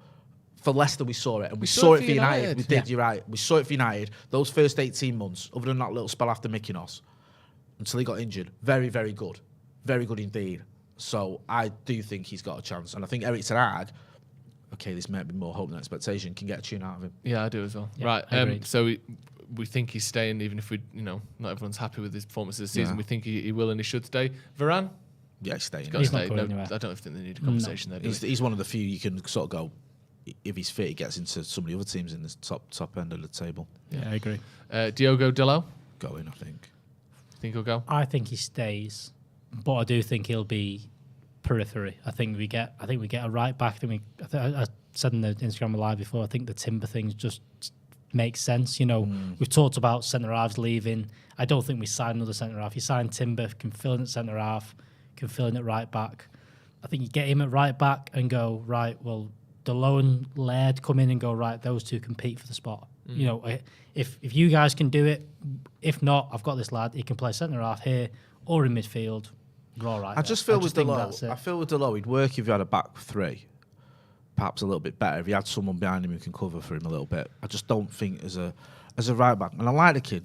for Leicester, we saw it, and we saw it for United. We did. You're right. We saw it for United. Those first 18 months, other than that little spell after Mykonos, until he got injured, very, very good, very good indeed. So I do think he's got a chance, and I think Erik Ten Hag, okay, this might be more hope than expectation, can get a tune out of him. Yeah, I do as well. Yeah, right. So we think he's staying, even if not everyone's happy with his performance this season. Yeah. We think he will and he should stay. Varane, Yeah, he's staying. he's got to not stay. going anywhere. I don't think they need a conversation there. He's one of the few you can sort of go, if he's fit, he gets into some of the other teams in the top end of the table. Yeah, I agree. Diogo Dalot, Going, I think. think he'll go? I think he stays, but I do think he'll be periphery. I think we get a right back. I said in the Instagram Live before, I think the Timber things just makes sense. We've talked about centre halves leaving. I don't think we sign another centre half. You sign Timber, can fill in at centre half, can fill in at right back. I think you get him at right back and go, right, well, Dalot and Laird come in and go, right, those two compete for the spot. If you guys can do it, if not, I've got this lad, he can play centre half here or in midfield. We're all right. I just feel with Dalot, he'd work if you had a back three. Perhaps a little bit better if you had someone behind him who can cover for him a little bit. I just don't think as a right back, and I like the kid.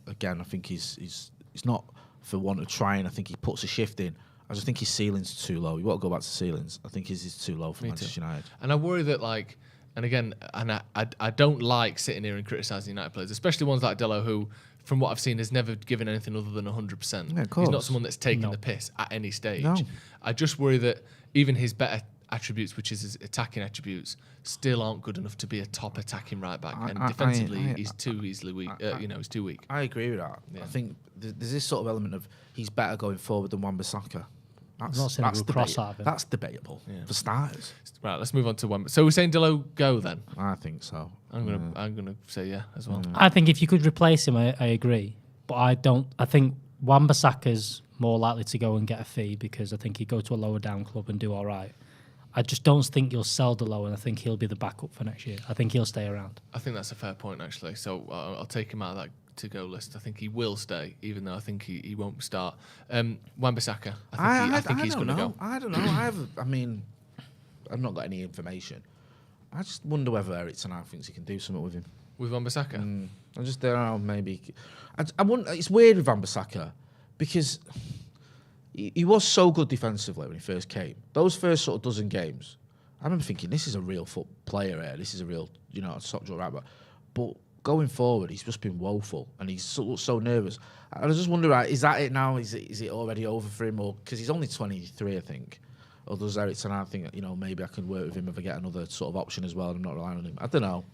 Again, I think he's not for want of trying. I think he puts a shift in. I just think his ceiling's too low. You want to go back to ceilings. I think his is too low for Manchester United. And I worry that I don't like sitting here and criticising United players, especially ones like Dalot, who, from what I've seen, has never given anything other than 100%. Yeah, of course. He's not someone that's taken the piss at any stage. No. I just worry that even his better attributes, which is his attacking attributes, still aren't good enough to be a top attacking right back. And defensively, he's too easily weak. He's too weak. I agree with that. Yeah. I think there's this sort of element of he's better going forward than Wan-Bissaka. That's debatable for starters. Right, let's move on to one. So we're saying Dalot go then? I think so. I'm gonna say yeah as well. I think if you could replace him, I agree. But I don't. I think Wan-Bissaka's more likely to go and get a fee because I think he'd go to a lower down club and do all right. I just don't think you'll sell Dalot, and I think he'll be the backup for next year. I think he'll stay around. I think that's a fair point, actually. So I'll take him out of that to-go list. I think he will stay, even though I think he won't start. Wan-Bissaka, I think he's going to go. I don't know. I've not got any information. I just wonder whether Erik Ten Hag thinks he can do something with him. With Wan-Bissaka? I just don't know, maybe. I wonder, it's weird with Wan-Bissaka because he was so good defensively when he first came. Those first sort of dozen games, I remember thinking, this is a real foot player here. This is a real, a top draw right back. But going forward, he's just been woeful, and he's so nervous. I just wonder, is that it now? Is it already over for him, or because he's only 23, I think? Or does Erik Ten Hag think, maybe I can work with him if I get another sort of option as well, and I'm not relying on him? I don't know.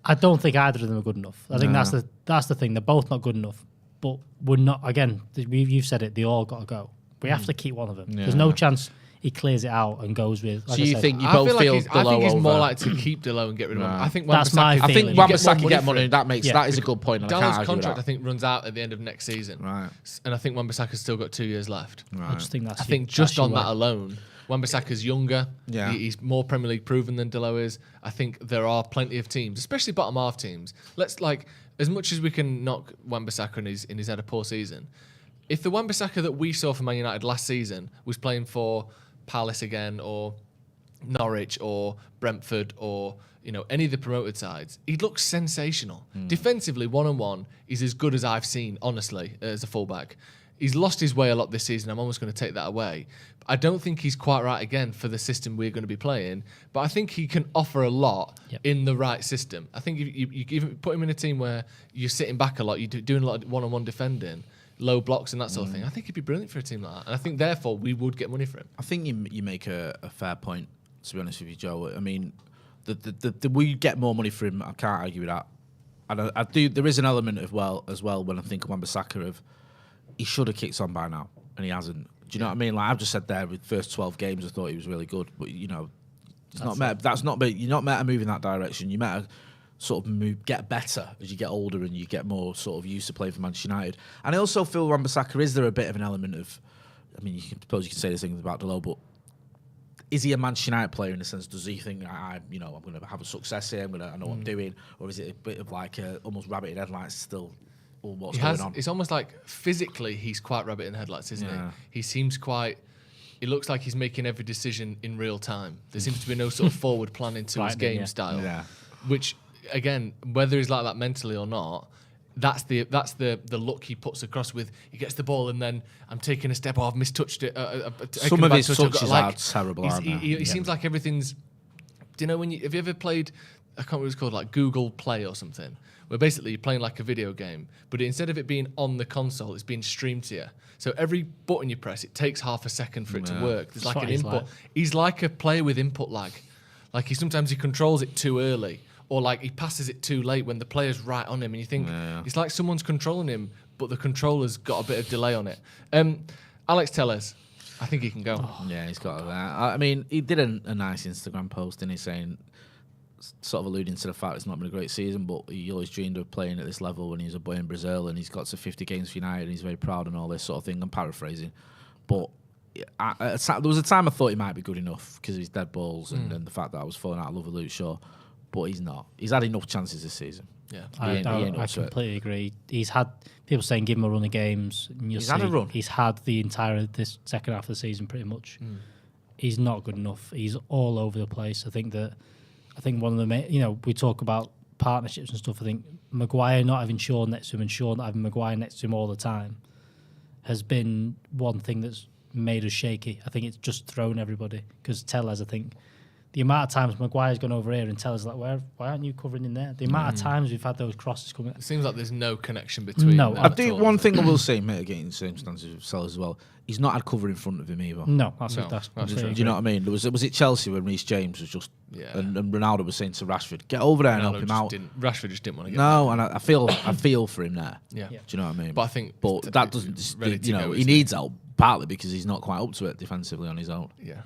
I don't think either of them are good enough. I think that's the thing. They're both not good enough, but we're not. Again, you've said it. They all got to go. We have to keep one of them. Yeah. There's no chance he clears it out and goes with. So you think you both feel Dalot I think he's more over? likely to keep Dalot and get rid of him. I think That's my Wan-Bissaka. feeling. I think Wan-Bissaka get money. That is a good point. Dalot's contract, I think, runs out at the end of next season. Right. And I think Wan-Bissaka's still got 2 years left. Right. I just think that's. I think just on that alone, Wan-Bissaka's younger. Yeah. He's more Premier League proven than Dalot is. I think there are plenty of teams, especially bottom half teams. As much as we can knock Wan-Bissaka in his had a poor season, if the Wan-Bissaka that we saw for Man United last season was playing for Palace again, or Norwich, or Brentford, or any of the promoted sides, he looks sensational. Defensively, 1-on-1, he's as good as I've seen, honestly, as a fullback. He's lost his way a lot this season. I'm almost going to take that away. I don't think he's quite right again for the system we're going to be playing, but I think he can offer a lot in the right system. I think you even put him in a team where you're sitting back a lot, you're doing a lot of one-on-one defending. low blocks and that sort of thing. I think he'd be brilliant for a team like that. And I think, therefore, we would get money for him. I think you make a fair point, to be honest with you, Joe. I mean, we get more money for him. I can't argue with that. And I do. There is an element as well when I think of Wan-Bissaka of he should have kicked on by now, and he hasn't. Do you know what I mean? Like I've just said there, with the first 12 games, I thought he was really good, but you know, you're not meant to move in that direction. You meant to sort of get better as you get older and you get more sort of used to playing for Manchester United. And I also feel Wan-Bissaka, is there a bit of an element of, I mean, suppose you can say the things about Delo, but is he a Manchester United player in the sense, does he think I'm going to have a success here, I know what I'm doing, or is it a bit of like almost rabbit in headlights still? What's going on? It's almost like physically he's quite rabbit in the headlights, isn't he? He seems quite. It looks like he's making every decision in real time. There seems to be no sort of forward planning to his game style, which again, whether he's like that mentally or not, that's the look he puts across with. He gets the ball and then I'm taking a step. I've mistouched it. Some of his touches are terrible. He seems like everything's. Do you know have you ever played? I can't remember what it's called, like Google Play or something, where basically you're playing like a video game, but instead of it being on the console, it's being streamed to you. So every button you press, it takes half a second for it to work. There's like an input. He's like a player with input lag. Like sometimes he controls it too early, or like he passes it too late when the player's right on him, and you think it's like someone's controlling him, but the controller's got a bit of delay on it. Alex Telles, I think he can go. Yeah, he's got that. I mean, he did a nice Instagram post, didn't he, saying, sort of alluding to the fact it's not been a great season, but he always dreamed of playing at this level when he was a boy in Brazil, and he's got to 50 games for United, and he's very proud and all this sort of thing. I'm paraphrasing. But there was a time I thought he might be good enough because of his dead balls and the fact that I was falling out of love with Luke Shaw. But he's not. He's had enough chances this season. Yeah, I completely agree. He's had people saying give him a run of games. And he's had a run. He's had the entire this second half of the season pretty much. He's not good enough. He's all over the place. I think one of the main, we talk about partnerships and stuff. I think Maguire not having Shaw next to him and Shaw not having Maguire next to him all the time has been one thing that's made us shaky. I think it's just thrown everybody because Telles, I think. The amount of times Maguire's gone over here and Tellers like, why aren't you covering in there? The amount of times we've had those crosses coming. It seems like there's no connection between. No, I do. One thing I will say, mitigating circumstances with Sellers as well. He's not had cover in front of him either. No, that's do you know what I mean? Was it Chelsea when Reece James was just and Ronaldo was saying to Rashford, get over there and help him out. Rashford just didn't want to get and I feel for him there. Yeah. Do you know what I mean? But I think that doesn't. He needs help partly because he's not quite up to it defensively on his own. Yeah.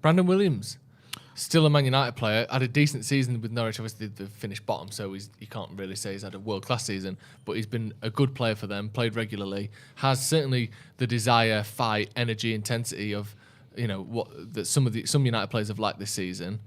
Brandon Williams. Still a Man United player, had a decent season with Norwich. Obviously, they finished bottom, so you can't really say he's had a world-class season. But he's been a good player for them, played regularly, has certainly the desire, fight, energy, intensity of, what that some United players have liked this season.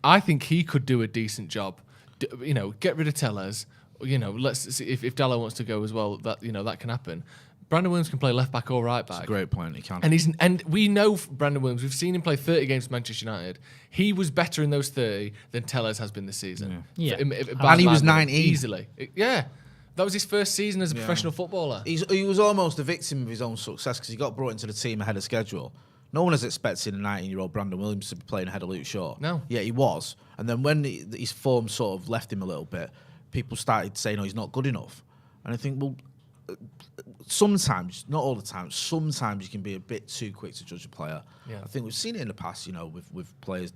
I think he could do a decent job. Get rid of Tellers. Let's see if Dallo wants to go as well. That can happen. Brandon Williams can play left back or right back. That's a great point. He can. And we know Brandon Williams. We've seen him play 30 games for Manchester United. He was better in those 30 than Tellers has been this season. Yeah. And he was 19 easily. That was his first season as a professional footballer. He was almost a victim of his own success because he got brought into the team ahead of schedule. No one is expecting a 19-year-old Brandon Williams to be playing ahead of Luke Shaw. No. Yeah, he was. And then when his form sort of left him a little bit, people started saying, he's not good enough. And I think, well, sometimes, not all the time, sometimes you can be a bit too quick to judge a player. Yeah. I think we've seen it in the past, with players,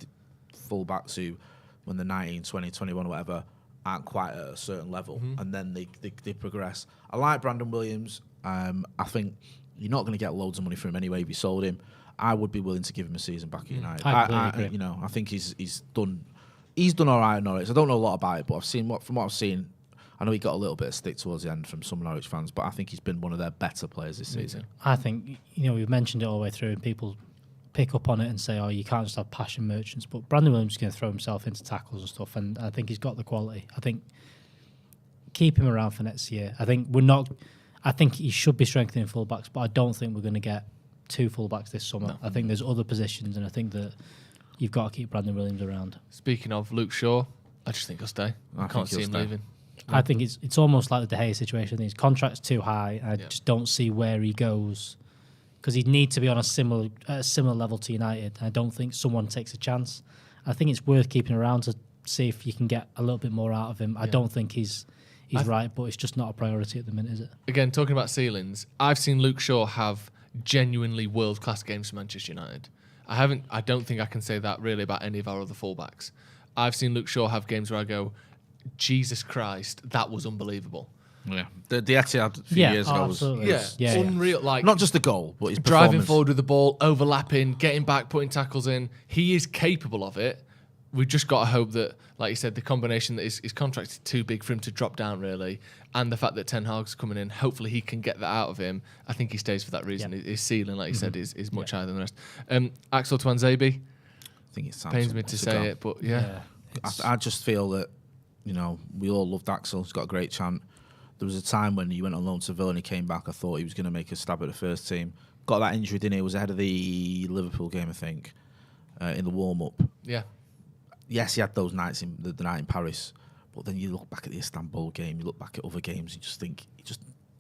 fullbacks who, when they're 19, 20, 21 or whatever, aren't quite at a certain level, and then they progress. I like Brandon Williams. I think you're not going to get loads of money for him anyway if you sold him. I would be willing to give him a season back at United. I think he's done all right at Norwich. I don't know a lot about it, but from what I've seen, I know he got a little bit of stick towards the end from some Norwich fans, but I think he's been one of their better players this season. I think, we've mentioned it all the way through and people pick up on it and say, you can't just have passion merchants, but Brandon Williams is going to throw himself into tackles and stuff, and I think he's got the quality. I think keep him around for next year. I think he should be strengthening fullbacks, but I don't think we're going to get 2 fullbacks this summer. No. I think there's other positions, and I think that you've got to keep Brandon Williams around. Speaking of Luke Shaw, I just think he'll stay. I can't see him leaving. I think it's almost like the De Gea situation. His contract's too high. I just don't see where he goes because he'd need to be on a similar level to United. I don't think someone takes a chance. I think it's worth keeping around to see if you can get a little bit more out of him. I don't think he's he's right, but it's just not a priority at the minute, is it? Again, talking about ceilings, I've seen Luke Shaw have genuinely world-class games for Manchester United. I don't think I can say that really about any of our other fullbacks. I've seen Luke Shaw have games where I go, Jesus Christ, that was unbelievable. Yeah, the Etihad a few years ago was unreal. Like, not just the goal, but his driving performance. forward with the ball, overlapping, getting back, putting tackles in. He is capable of it. We've just got to hope that, like you said, the combination that his contract is too big for him to drop down, really, and the fact that Ten Hag's coming in, hopefully he can get that out of him. I think he stays for that reason. His ceiling, like you said, is much higher than the rest. Axel Tuanzebe, I think it's pains me to say it, but I just feel that, we all loved Axel. He's got a great chant. There was a time when he went on loan to Villa and he came back. I thought he was going to make a stab at the first team. Got that injury, didn't he? It was ahead of the Liverpool game, I think, in the warm-up. Yeah. Yes, he had those nights in the night in Paris, but then you look back at the Istanbul game, you look back at other games, you just think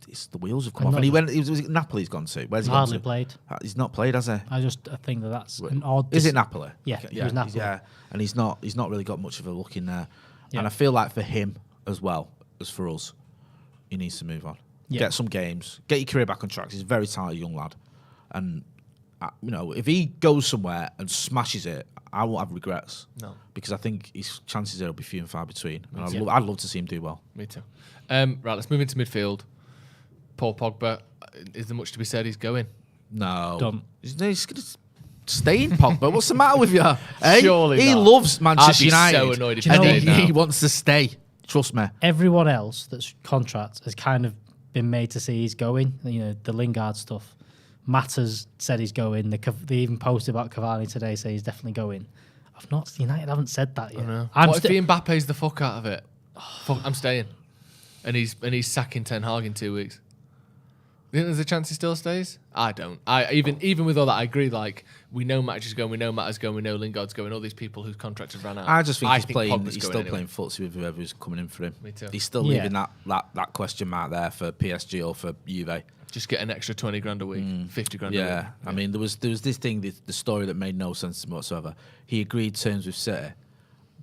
it's the wheels have come off. And he went. Was it Napoli? He's gone to. Where's he hardly gone to? played. He's not played, has he? I think that's an odd. Is it Napoli? Yeah, Okay, it was Napoli. Yeah, and he's not really got much of a look in there. Yeah. And I feel like for him as well as for us, he needs to move on. Yeah. Get some games. Get your career back on track. He's a very talented young lad, and if he goes somewhere and smashes it, I won't have regrets. No, because I think his chances there will be few and far between. And I'd love to see him do well. Me too. Right, let's move into midfield. Paul Pogba, is there much to be said? He's going. No, Done. He's going to stay in Pogba. What's the matter with you? Hey? Surely he not. loves Manchester I'd be United. so annoyed if he did he now. wants to stay. Trust me. Everyone else that's contract has kind of been made to see he's going. The Lingard stuff. Matters said he's going. They even posted about Cavani today, saying he's definitely going. United haven't said that yet. What if he Mbappe's the fuck out of it? Fuck, I'm staying. And he's sacking Ten Hag in 2 weeks. You think there's a chance he still stays? I don't. Even with all that, I agree. Like, we know Match is going, we know Matter's going, we know Lingard's going. All these people whose contracts have run out. I just think he's Pogba's still going playing footsie with whoever's coming in for him. Me too. He's still leaving that question mark there for PSG or for Juve. Just get an extra 20 grand a week, 50 grand a week. Yeah, I mean, there was this thing, the story that made no sense to me whatsoever. He agreed terms with City,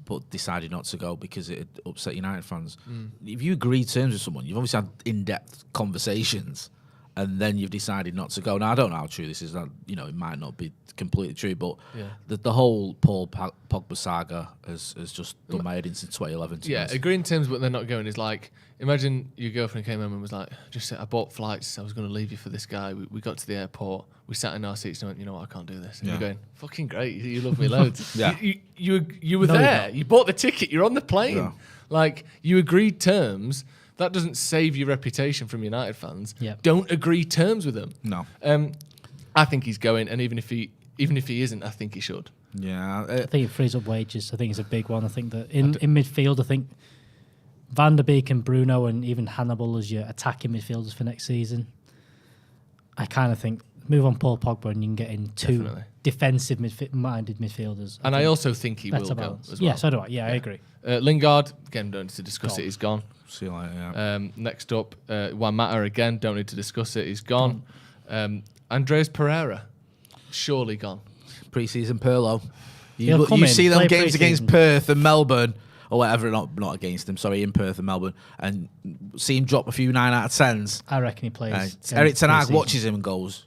but decided not to go because it upset United fans. If you agree terms with someone, you've obviously had in-depth conversations, and then you've decided not to go. Now, I don't know how true this is. It might not be completely true, but the whole Paul Pogba saga has just done my head in since 2011. Yeah, agreeing terms, but they're not going is like, imagine your girlfriend came home and was like, I bought flights, I was going to leave you for this guy. We got to the airport, we sat in our seats and went, you know what, I can't do this. And you're going, fucking great, you love me loads. Yeah. You were there, you bought the ticket, you're on the plane. Yeah. Like, you agreed terms. That doesn't save your reputation from United fans. Yeah. Don't agree terms with them. No. I think he's going, and even if he isn't, I think he should. Yeah. I think it frees up wages. I think it's a big one. I think that in midfield, I think Van der Beek and Bruno and even Hannibal as your attacking midfielders for next season. I kind of think move on Paul Pogba and you can get in two defensive minded midfielders. And I also think he will go as well. Yeah, so do I. Yeah, I agree. Lingard, again, don't need to discuss it. He's gone. See you later, yeah. Next up, Juan Mata, again, don't need to discuss it. He's gone. Andreas Pereira, surely gone. Pre-season Perlo. He'll come You in, see them play games pre-season. against Perth and Melbourne, or whatever, not against them, sorry, in Perth and Melbourne, and see him drop a few 9 out of 10s. I reckon he plays. Erik Ten Hag pre-season. watches him and goes,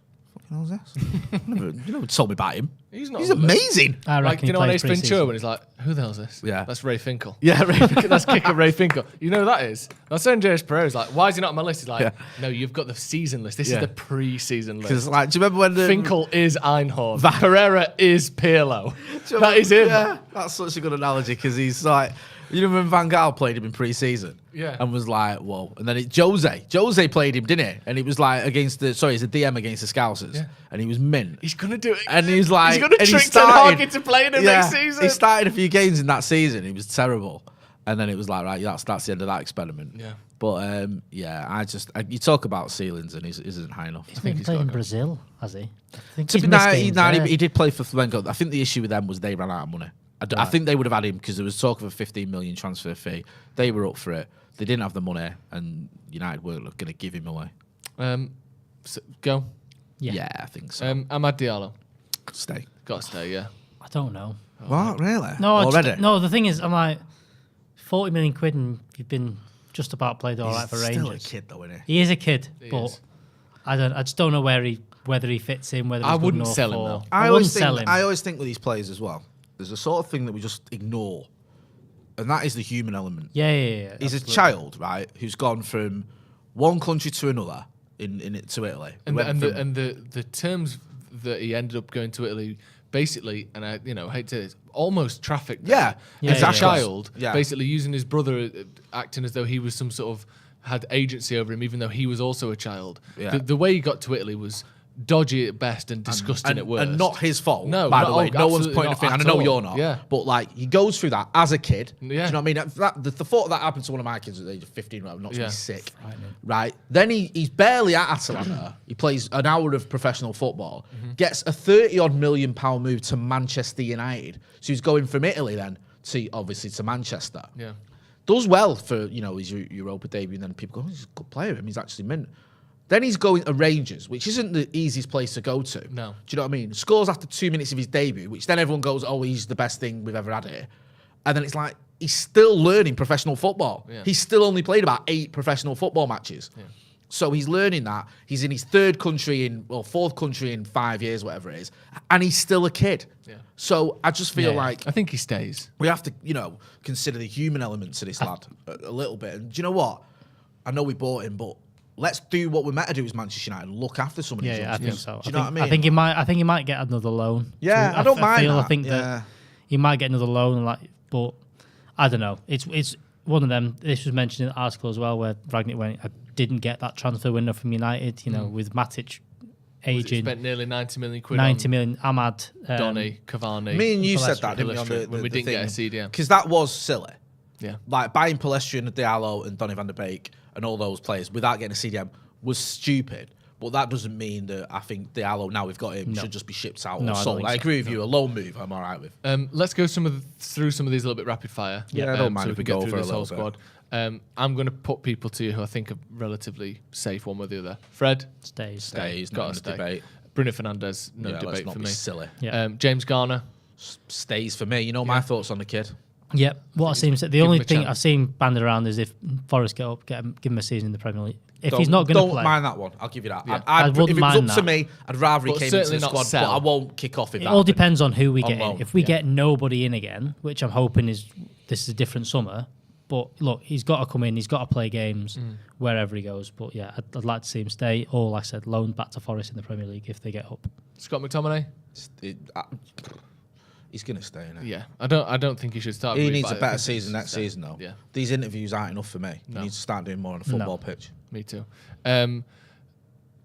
"How's this? You never told me about him. He's not He's on the list. amazing." I reckon Like, do he you know on plays Ace Ventura pre-season. when he's like, who the hell's this? Yeah. That's Ray Finkel. Yeah, right. That's kicker Ray Finkel. You know who that is? I was saying Andreas Pereira's like, why is he not on my list? He's like, no, you've got the season list. This is the pre-season list. Because, like, do you remember when the Finkel is Einhorn. Pereira is Pirlo. Do you That is him. Yeah, that's such a good analogy because he's like, you know when Van Gaal played him in pre-season? Yeah. And was like, whoa. And then Jose played him, didn't he? And it was like it's a DM against the Scousers. Yeah. And he was mint. He's going to do it. And he's like, he's going to and he trick Ten Hag started- into playing him next season. He started a few games in that season. He was terrible. And then it was like, right, that's the end of that experiment. Yeah. But you talk about ceilings and he isn't high enough. He's been playing in Brazil, has he? I think To he's be missed fair, games there. he did play for Flamengo. I think the issue with them was they ran out of money. I think they would have had him because there was talk of a 15 million transfer fee. They were up for it. They didn't have the money, and United weren't going to give him away. Go. Yeah. I think so. Amad Diallo. Stay. Got to stay, yeah. I don't know. What? Really? No, Already? no. The thing is, I'm like, 40 million quid and you've been just about played all right for He's Rangers. still a kid, though, isn't he? He is a kid, but is. I just don't know whether he fits in. Whether he's I good wouldn't enough sell him, or- though. I wouldn't sell him. I always think with these players as well, there's a sort of thing that we just ignore, and that is the human element. Yeah. He's absolutely. a child, right, who's gone from one country to another to Italy. And, Went from- the terms that he ended up going to Italy, basically, and I hate to say this, almost trafficked. Yeah, as exactly. a child, Yeah. basically using his brother, acting as though he was some sort of had agency over him, even though he was also a child. Yeah. The way he got to Italy was dodgy at best and disgusting at worst. And not his fault, No, by not- the way. oh, No one's absolutely pointing a not finger. And I at know all. you're not. Yeah. But, like, he goes through that as a kid. Yeah. Do you know what I mean? The thought that happened to one of my kids at the age of 15 knocks Yeah. me sick. Right? Then he's barely at Atalanta. He plays an hour of professional football. Gets a £30-odd million move to Manchester United. So he's going from Italy then obviously to Manchester. Yeah. Does well for, his Europa debut, and then people go, oh, he's a good player. He's actually mint. Then he's going to Rangers, which isn't the easiest place to go to. No. Do you know what I mean? Scores after 2 minutes of his debut, which then everyone goes, oh, he's the best thing we've ever had here. And then it's like, he's still learning professional football. Yeah. He's still only played about 8 professional football matches. Yeah. So he's learning that. He's in his fourth country in 5 years, whatever it is. And he's still a kid. Yeah. So I just feel Yeah. like I think he stays. we have to, consider the human element to this lad a little bit. And do you know what? I know we bought him, but let's do what we're meant to do as Manchester United and look after some of these Yeah, I youngsters. think so. Do you know what I mean? I think he might get another loan. Yeah, too. I don't mind I that. think that he might get another loan, but I don't know. It's one of them. This was mentioned in the article as well, where Ragnick went. I didn't get that transfer window from United. With Matic aging, Spent nearly 90 million quid 90 on million. Ahmad, Donny, Cavani. Me and you Palestra, said that, didn't we, on Palestra, when we didn't get a CDM. Because that was silly. Yeah. Like, buying Palestra and Diallo and Donny van der Beek and all those players without getting a CDM was stupid. But that doesn't mean that I think Diallo, now we've got him, should just be shipped out No, or I don't sold. think I so. agree with you. A low move, I'm all right with. Let's go through some of these a little bit rapid fire. Yeah, I don't mind so if we we get go through for a this whole little bit. squad. I'm going to put people to you who I think are relatively safe, one way or the other. Fred, stays. Stays, got not to in the stay. debate. Bruno Fernandes, no Yeah, let's debate not for be me. silly. Yeah. James Garner, Stays for me. You know my thoughts on the kid? Yep. What I seem the give only him a thing chance. I've seen banded around is if Forest get up, give him a season in the Premier League. If he's Don't- not going to don't play, mind that one. I'll give you that. Yeah. I If wouldn't it was mind up to that. me, I'd rather he But came into certainly the not squad, sell. but I won't kick off if it that all happened. depends on who we On get in. loan, If we yeah. get nobody in again, which I'm hoping this is a different summer. But look, he's got to come in. He's got to play games wherever he goes. But yeah, I'd like to see him stay. Or, like I said, loaned back to Forest in the Premier League if they get up. Scott McTominay. He's going to stay, innit? Yeah, I don't think he should start. He with me, needs but a I better think he season should next stay. season, though. Yeah, These interviews aren't enough for me. No. He needs to start doing more on a football pitch. me too. Nemanja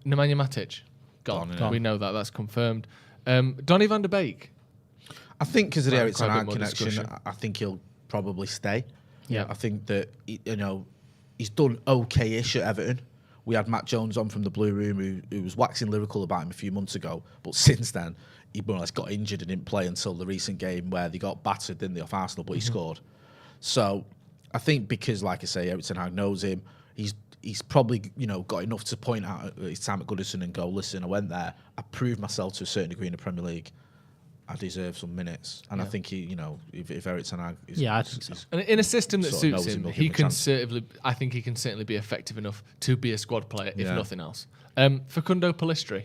Matic, gone. Gone. We know that. That's confirmed. Donny van der Beek. I think because of the Right, Erik quite Ten a bit Hag more connection, discussion. I think he'll probably stay. Yeah. I think that, he's done okay-ish at Everton. We had Matt Jones on from the Blue Room who was waxing lyrical about him a few months ago. But since then, he more or less got injured and didn't play until the recent game where they got battered, didn't they, off Arsenal, but he scored. So I think because, like I say, Erik Ten Hag knows him, he's probably, got enough to point out at his time at Goodison and go, listen, I went there, I proved myself to a certain degree in the Premier League. I deserve some minutes. And I think he, if Erik Ten Hag is... Yeah, I think so. And in a system that Sort of suits knows him, him, they'll he give him a can chance. certainly. I think he can certainly be effective enough to be a squad player, if Yeah. nothing else. Facundo Palistri,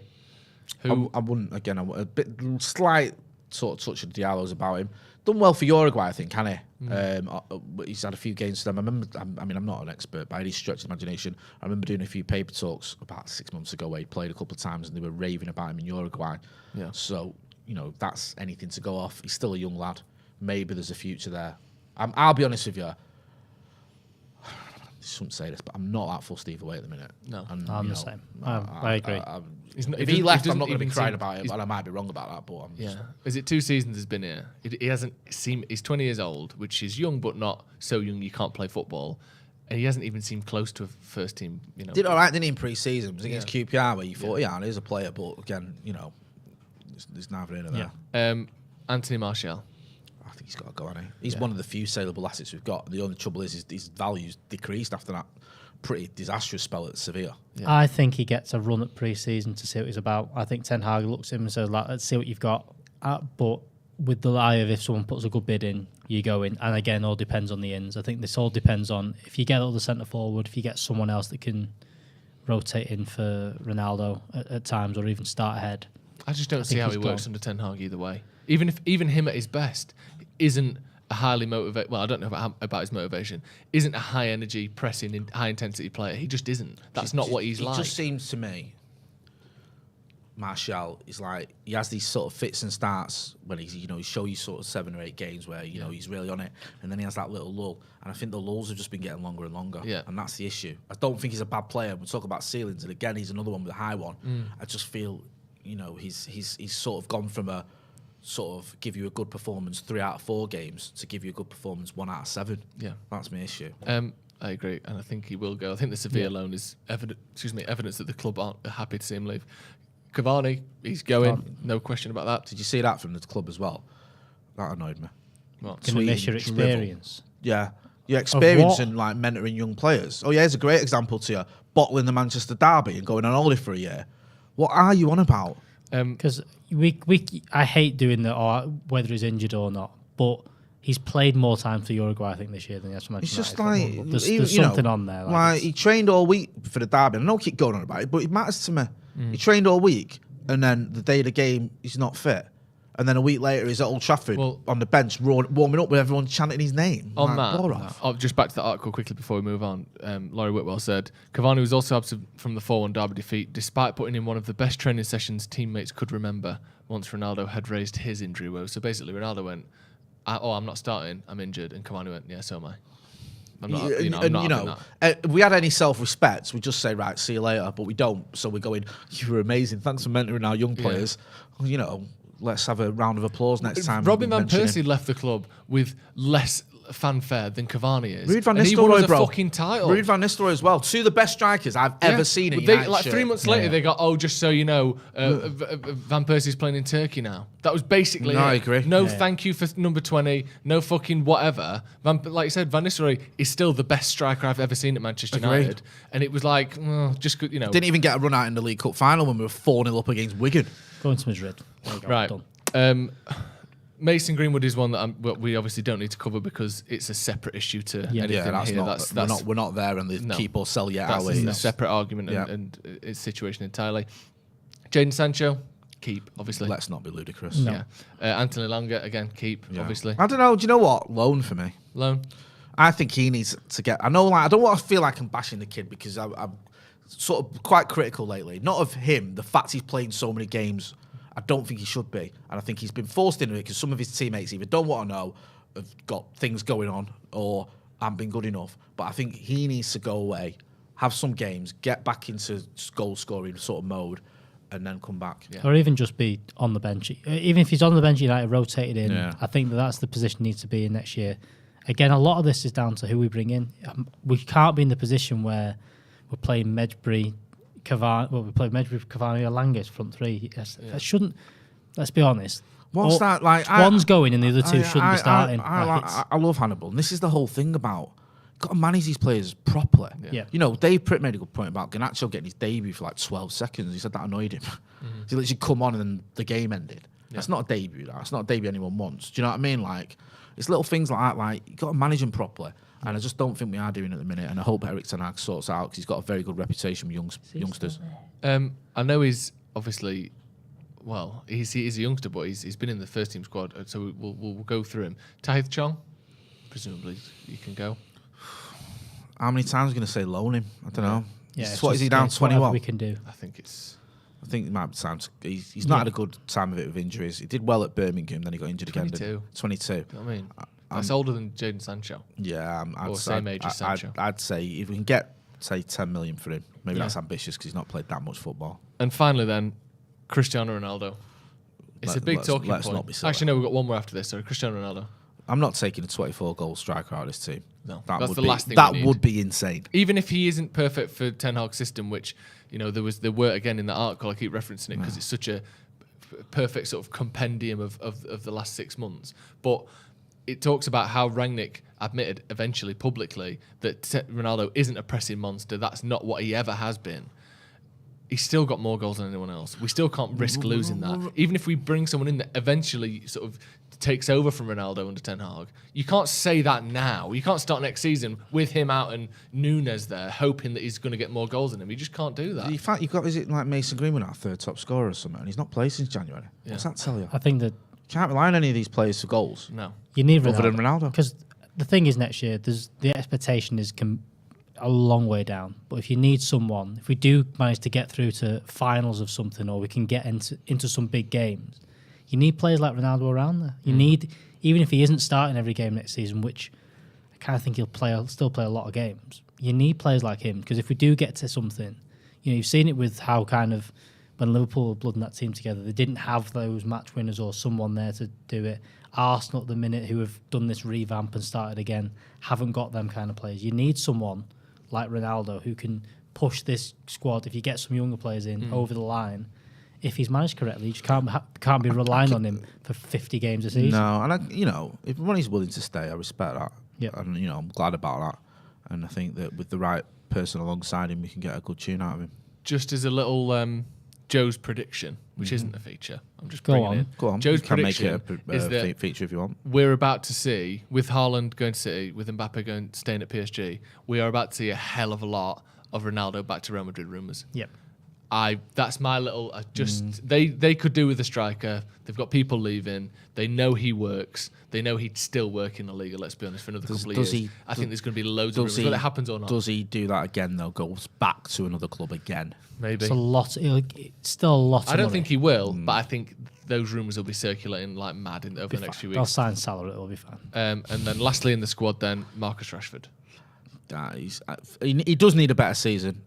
who I wouldn't, again, a bit slight sort of touch of Diallo's about him. Done well for Uruguay, I think, can he? He's had a few games for them. I remember, I'm not an expert by any stretch of the imagination. I remember doing a few paper talks about 6 months ago where he played a couple of times and they were raving about him in Uruguay. Yeah. So, that's anything to go off. He's still a young lad. Maybe there's a future there. I'll be honest with you. I shouldn't say this, but I'm not that fussed either way at the minute. No. And, I'm the same. I agree. He's not- If he he doesn't- left, he I'm not doesn't going to be even crying seem- about it, he's- and I might be wrong about that, but I'm just... yeah, is it 2 seasons has been here? He hasn't seemed. He's 20 years old, which is young, but not so young you can't play football. And he hasn't even seemed close to a first team. Did all right, didn't he, in pre-season? It was against QPR where you thought, yeah, he's a player, but again, there's neither in or there. Anthony Martial. I think he's got to go, hasn't he? He's one of the few saleable assets we've got. The only trouble is his value's decreased after that pretty disastrous spell at Sevilla. Yeah. I think he gets a run at pre-season to see what he's about. I think Ten Hag looks at him and says, "Let's see what you've got." But with the eye of if someone puts a good bid in, you go in. And again, all depends on the ins. I think this all depends on if you get all the centre forward, if you get someone else that can rotate in for Ronaldo at times, or even start ahead. I just don't see how he works under Ten Hag either way. Even him at his best isn't a highly motivated. Well, I don't know about his motivation. Isn't a high energy, pressing, high intensity player. He just isn't. That's not what he's like. It just seems to me, Martial is like, he has these sort of fits and starts when he's, he show you sort of 7 or 8 games where he's really on it, and then he has that little lull, and I think the lulls have just been getting longer and longer. Yeah. And that's the issue. I don't think he's a bad player. We talk about ceilings, and again, he's another one with a high one. I just feel, he's sort of gone from a sort of give you a good performance 3 out of 4 games to give you a good performance 1 out of 7. Yeah, that's my issue. I agree, and I think he will go. I think the Sevilla loan is evidence that the club aren't happy to see him leave. Cavani, he's going, no question about that. Did you see that from the club as well? That annoyed me. What? Can you miss your experience? Yeah. Your experience in like mentoring young players. Oh yeah, here's a great example to you. Bottling the Manchester derby and going on holiday for a year. What are you on about? Because I hate doing the whether he's injured or not, but he's played more time for Uruguay, I think, this year than he has for Manchester It's just United. like There's something on there. Like he trained all week for the derby. And I don't keep going on about it, but it matters to me. He trained all week, and then the day of the game, he's not fit. And then a week later, he's at Old Trafford on the bench, warming up with everyone chanting his name. On that, just back to the article quickly before we move on. Laurie Whitwell said, Cavani was also absent from the 4-1 derby defeat, despite putting in one of the best training sessions teammates could remember once Ronaldo had raised his injury woes. So basically, Ronaldo went, I'm not starting, I'm injured. And Cavani went, yeah, so am I. I'm not if we had any self-respect, we'd just say, right, see you later. But we don't. So we're going, you were amazing. Thanks for mentoring our young players. Well, let's have a round of applause next time. Robin Van Persie left the club with less fanfare than Cavani is. Ruud van Nistelrooy, he won a fucking title. Ruud van Nistelrooy as well. 2 of the best strikers I've ever seen in United. Like 3 months later, they got, just so you know, Van Persie's playing in Turkey now. That was basically it. I agree. No thank you for number 20, no fucking whatever. Like you said, Van Nistelrooy is still the best striker I've ever seen at Manchester United. And it was like, Didn't even get a run out in the League Cup final when we were 4-0 up against Wigan. Going to Madrid. Right. Done. Mason Greenwood is one that we obviously don't need to cover because it's a separate issue to anything that's here. We're not there and the keep or sell yet. That's a separate argument and its situation entirely. Jadon Sancho, keep, obviously. Let's not be ludicrous. No. Yeah. Anthony Langa, again, keep, obviously. I don't know. Do you know what? Loan for me. Loan. I think he needs to get... I know, I don't want to feel like I'm bashing the kid because I'm sort of quite critical lately. Not of him, the fact he's playing so many games... I don't think he should be. And I think he's been forced into it because some of his teammates either don't want to know, have got things going on, or haven't been good enough. But I think he needs to go away, have some games, get back into goal-scoring sort of mode, and then come back. Yeah. Or even just be on the bench. Even if he's on the bench, United rotated in, I think that's the position he needs to be in next year. Again, a lot of this is down to who we bring in. We can't be in the position where we're playing Medbury, Cavani, we played Medbury, Cavani, or Langus front 3. That shouldn't. Let's be honest. What's that like? One's going and the other 2 shouldn't be starting. I love Hannibal. And this is the whole thing about. Got to manage these players properly. Yeah. Dave Pritt made a good point about Garnacho getting his debut for like 12 seconds. He said that annoyed him. He literally come on and then the game ended. That's not a debut. That's not a debut anyone wants. Do you know what I mean? Like, it's little things like that. Like, you got to manage them properly. And I just don't think we are doing it at the minute. And I hope Erik Ten Hag sorts out because he's got a very good reputation with youngsters. I know he's obviously, he's a youngster, but he's been in the first team squad. So we'll go through him. Tahith Chong, presumably you can go. How many times are you going to say loan him? I don't know. Yeah, What is he down 21? We can do. I think it might be time. He's not had a good time of it with injuries. He did well at Birmingham, then he got injured 22. again. 22. You know what I mean? That's older than Jadon Sancho. Yeah, same age as Sancho. I'd say if we can get, say, 10 million for him, maybe that's ambitious because he's not played that much football. And finally, then Cristiano Ronaldo. It's a big talking point. Not be silly. Actually, no, we've got one more after this. Sorry, Cristiano Ronaldo. I'm not taking a 24-goal striker out of this team. No, that's the last thing. That would be insane. Even if he isn't perfect for Ten Hag's system, which there were again in that article. I keep referencing it because it's such a perfect sort of compendium of the last 6 months. But it talks about how Rangnick admitted eventually publicly that Ronaldo isn't a pressing monster. That's not what he ever has been. he's still got more goals than anyone else. We still can't risk losing that. Even if we bring someone in that eventually sort of takes over from Ronaldo under Ten Hag, you can't say that now. You can't start next season with him out and Núñez there, hoping that he's going to get more goals than him. You just can't do that. In fact, you've got, is it like Mason Greenwood, our third top scorer or something, and he's not played since January? Yeah. What's that tell you? I think that Can't rely on any of these players for goals. No. you need Ronaldo. Other than Ronaldo. Because the thing is, next year, the expectation is a long way down. But if you need someone, if we do manage to get through to finals of something, or we can get into some big games, you need players like Ronaldo around there. You need, even if he isn't starting every game next season, which I kind of think he'll still play a lot of games, you need players like him. Because if we do get to something, you've seen it with how kind of when Liverpool were blooding that team together, they didn't have those match winners or someone there to do it. Arsenal at the minute, who have done this revamp and started again, haven't got them kind of players. You need someone like Ronaldo who can push this squad, if you get some younger players in, over the line. If he's managed correctly, you just can't be relying on him for 50 games a season. No, and if Ronnie's willing to stay, I respect that. Yep. And I'm glad about that. And I think that with the right person alongside him, we can get a good tune out of him. Just as a little Joe's prediction, which isn't a feature, I'm just Go bringing on. it. Go on, Joe's you can make prediction it is a that feature if you want. we're about to see, with Haaland going to City, with Mbappe staying at PSG, we are about to see a hell of a lot of Ronaldo back to Real Madrid rumours. Yep. That's my little. They could do with a striker. They've got people leaving. They know he works. They know he'd still work in the league. Let's be honest, for another couple of years. I think there's going to be loads of rumours. Whether it happens or not, Does he do that again though? Goes back to another club again? maybe. It's a lot. It's still a lot. I don't think he will, but I think those rumours will be circulating like mad over the next few They'll weeks. sign Salah. It'll be fine. And then lastly in the squad, then Marcus Rashford. He does need a better season,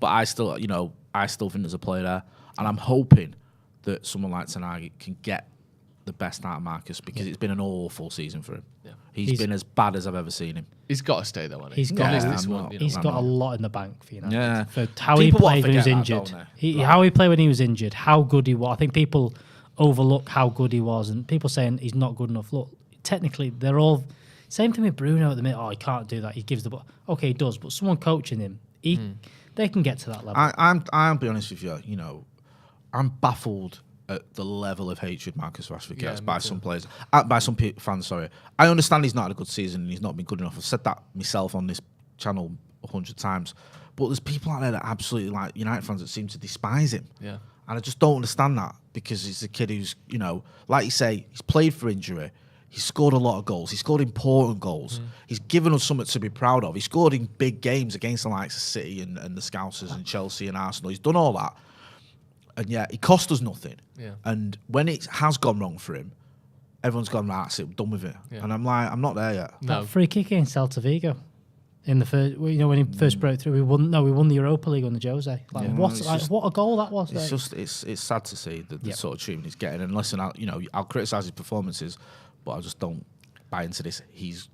but I still think there's a player there, and I'm hoping that someone like Ten Hag can get the best out of Marcus, because it's been an awful season for him. Yeah. He's been as bad as I've ever seen him. He's got to stay though, hasn't he? He's got. At least Yeah, this I'm one, not- you know. He's got a lot in the bank for United. Yeah. For how People he played when he was forget that, injured. don't they? How he played when he was injured. How good he was. I think people overlook how good he was, and people saying he's not good enough. Look, technically, they're all same thing with Bruno at the minute. Oh, he can't do that. He gives the ball. Okay, he does, but someone coaching him, they can get to that level. I'll be honest with you. I'm baffled at the level of hatred Marcus Rashford gets by some players, by some fans. Sorry, I understand he's not had a good season and he's not been good enough. I've said that myself on this channel 100 times. But there's people out there that absolutely, like United fans, that seem to despise him. Yeah. And I just don't understand that, because he's a kid who's, like you say, he's played for injury. He's scored a lot of goals. He scored important goals. He's given us something to be proud of. He scored in big games against the likes of City and the Scousers and Chelsea and Arsenal. He's done all that. And yet, he cost us nothing. Yeah. And when it has gone wrong for him, everyone's gone, right, that's it, we're done with it. Yeah. And I'm like, I'm not there yet. No. That free kick against Celta Vigo in the first, when he first broke through, we won the Europa League under Jose. What a goal that was! It's just, it's sad to see the sort of treatment he's getting. And listen, I'll criticise his performances, but I just don't buy into this. He's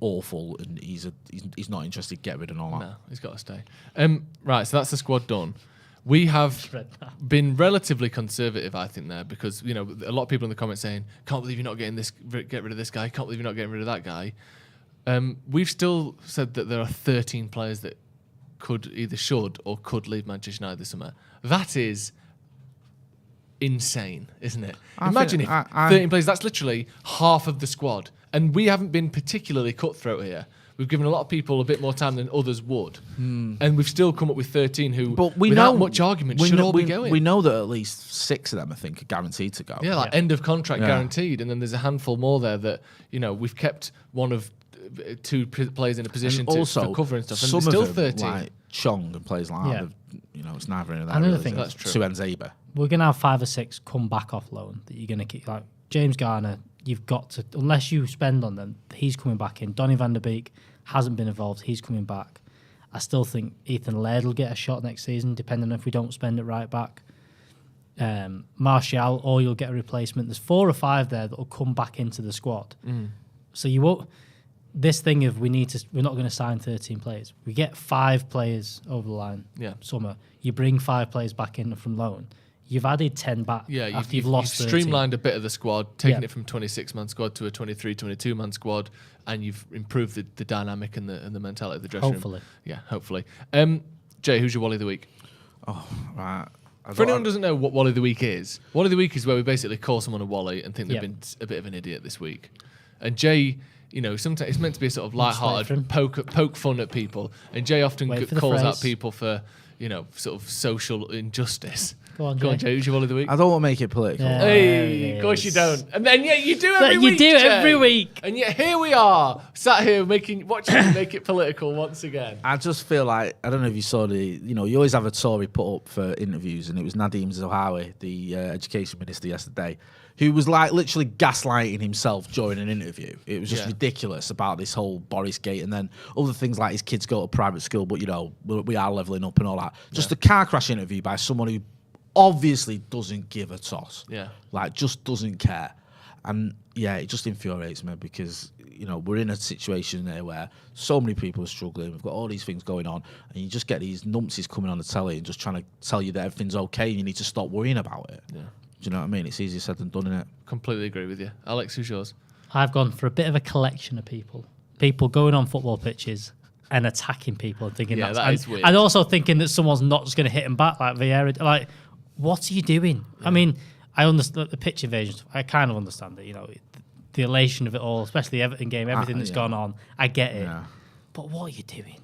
awful, and he's not interested. Get rid and all that. No, he's got to stay. Right, so that's the squad done. We have been relatively conservative, I think, there, because a lot of people in the comments saying, "Can't believe you're not getting this. Get rid of this guy. Can't believe you're not getting rid of that guy." We've still said that there are 13 players that should or could leave Manchester United this summer. That is insane, isn't it? Imagine if 13 players, that's literally half of the squad. And we haven't been particularly cutthroat here. We've given a lot of people a bit more time than others would. And we've still come up with 13 who, without much argument, should all be going. We know that at least 6 of them, I think, are guaranteed to go. Yeah, end of contract guaranteed. And then there's a handful more there that, we've kept one of 2 players in a position to cover and stuff. And Some still of them, 13. like Chong and players like that, it's neither in that. Another thing, that's true. Suenzeba. We're going to have 5 or 6 come back off loan that you're going to keep. Like James Garner, you've got to, unless you spend on them, he's coming back in. Donny van der Beek hasn't been involved, he's coming back. I still think Ethan Laird will get a shot next season, depending on if we don't spend it right back. Martial, or you'll get a replacement. There's 4 or 5 there that will come back into the squad. So you won't. This thing of we're not going to sign 13 players. We get 5 players over the line. Summer. You bring 5 players back in from loan. You've added 10 back. After you've lost. You've 13. streamlined a bit of the squad, taking it from 26-man squad to a 23, 22-man squad, and you've improved the dynamic and the mentality of the dressing room. Hopefully. Yeah, hopefully. Jay, who's your Wally of the week? Oh, right. For anyone who doesn't know what Wally of the Week is where we basically call someone a Wally and think they've been a bit of an idiot this week. And Jay, sometimes it's meant to be a sort of light-hearted poke fun at people. And Jay often calls out people for, sort of social injustice. Go on, Jay. Who's your Wally of the Week? I don't want to make it political. Yeah. Hey, of course you don't. And then yet you do every week. You do Jay. every week. And yet here we are, sat here watching you make it political once again. I just feel like, I don't know if you saw you always have a Tory put up for interviews, and it was Nadeem Zahawi, the education minister yesterday, who was like literally gaslighting himself during an interview. It was just ridiculous about this whole Boris Gate, and then other things like his kids go to private school, but we are levelling up and all that. Just a car crash interview by someone who obviously doesn't give a toss. Yeah. Like, just doesn't care. And it just infuriates me because, we're in a situation there where so many people are struggling. We've got all these things going on, and you just get these numpties coming on the telly and just trying to tell you that everything's okay and you need to stop worrying about it. Yeah. Do you know what I mean? It's easier said than done, innit? Completely agree with you. Alex, who's yours? I've gone for a bit of a collection of people. People going on football pitches and attacking people and thinking that is weird. And also thinking that someone's not just going to hit them back like Vieira. Like, what are you doing? Yeah. I mean, I understand the pitch invasion. I kind of understand it. The elation of it all, especially the Everton game, everything that's gone on. I get it. Yeah. But what are you doing?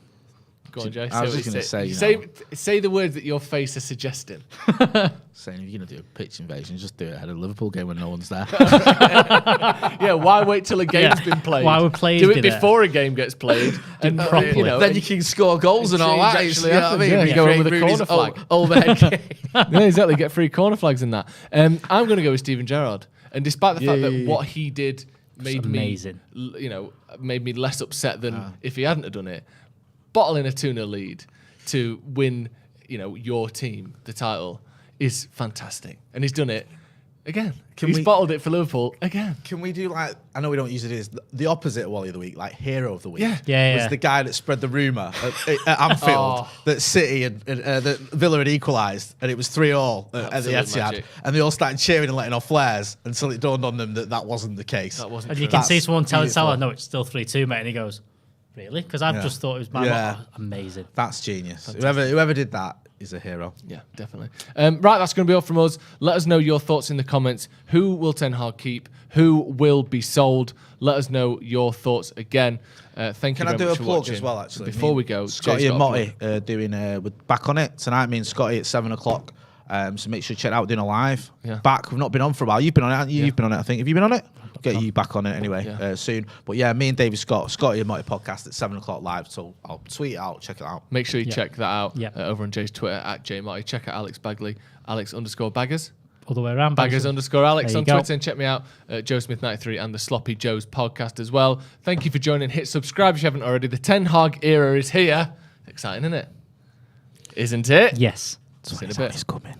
Go on, Jay. I was just going to say, say the words that your face is suggesting. Saying if you're going to do a pitch invasion, just do it ahead of the Liverpool game when no one's there. Yeah, why wait till a game's been played? Why would players do it before a game gets played? and properly. Then you can score goals and all that. Actually, you go in with a corner flag. Overhead game. Yeah, exactly. Get free corner flags and that. I'm going to go with Steven Gerrard. And despite the fact that what he did made me less upset than if he hadn't have done it, bottling a 2-0 lead to win, your team, the title, is fantastic. And he's done it again. He's bottled it for Liverpool again. Can we do I know we don't use it as the opposite of Wally of the Week, like hero of the week? Yeah. Was the guy that spread the rumour at Anfield that City and that Villa had equalised, and it was 3-3 at the Etihad, magic. and they all started cheering and letting off flares until it dawned on them that wasn't the case. That wasn't and true. you can see someone telling Salah, no, it's still 3-2, mate, and he goes, really? Because I've just thought it was amazing. That's genius. Whoever did that is a hero. Yeah, definitely. Right, that's going to be all from us. Let us know your thoughts in the comments. Who will Ten Hag keep? Who will be sold? Let us know your thoughts again. Thank you very much for watching. Can I do a plug as well, actually? Before we go, Scotty and Motti doing we're back on it tonight. Me and Scotty at 7 o'clock. So make sure you check it out. Doing a live. Yeah. Back. We've not been on for a while. You've been on it, haven't you? Yeah. You've been on it, I think. Have you been on it? Get you back on it anyway soon. But yeah, me and David Scotty and Motti podcast at 7 o'clock live. So I'll tweet it out. Check it out. Make sure you check that out over on Jay's Twitter at JMotti. Check out Alex Bagley, Alex_Baggers. All the way around. Baggers_Alex on Twitter, and check me out, Joe Smith 93 and the Sloppy Joe's podcast as well. Thank you for joining. Hit subscribe if you haven't already. The Ten Hag era is here. Exciting, isn't it? Isn't it? Yes. See you in a bit. It's coming.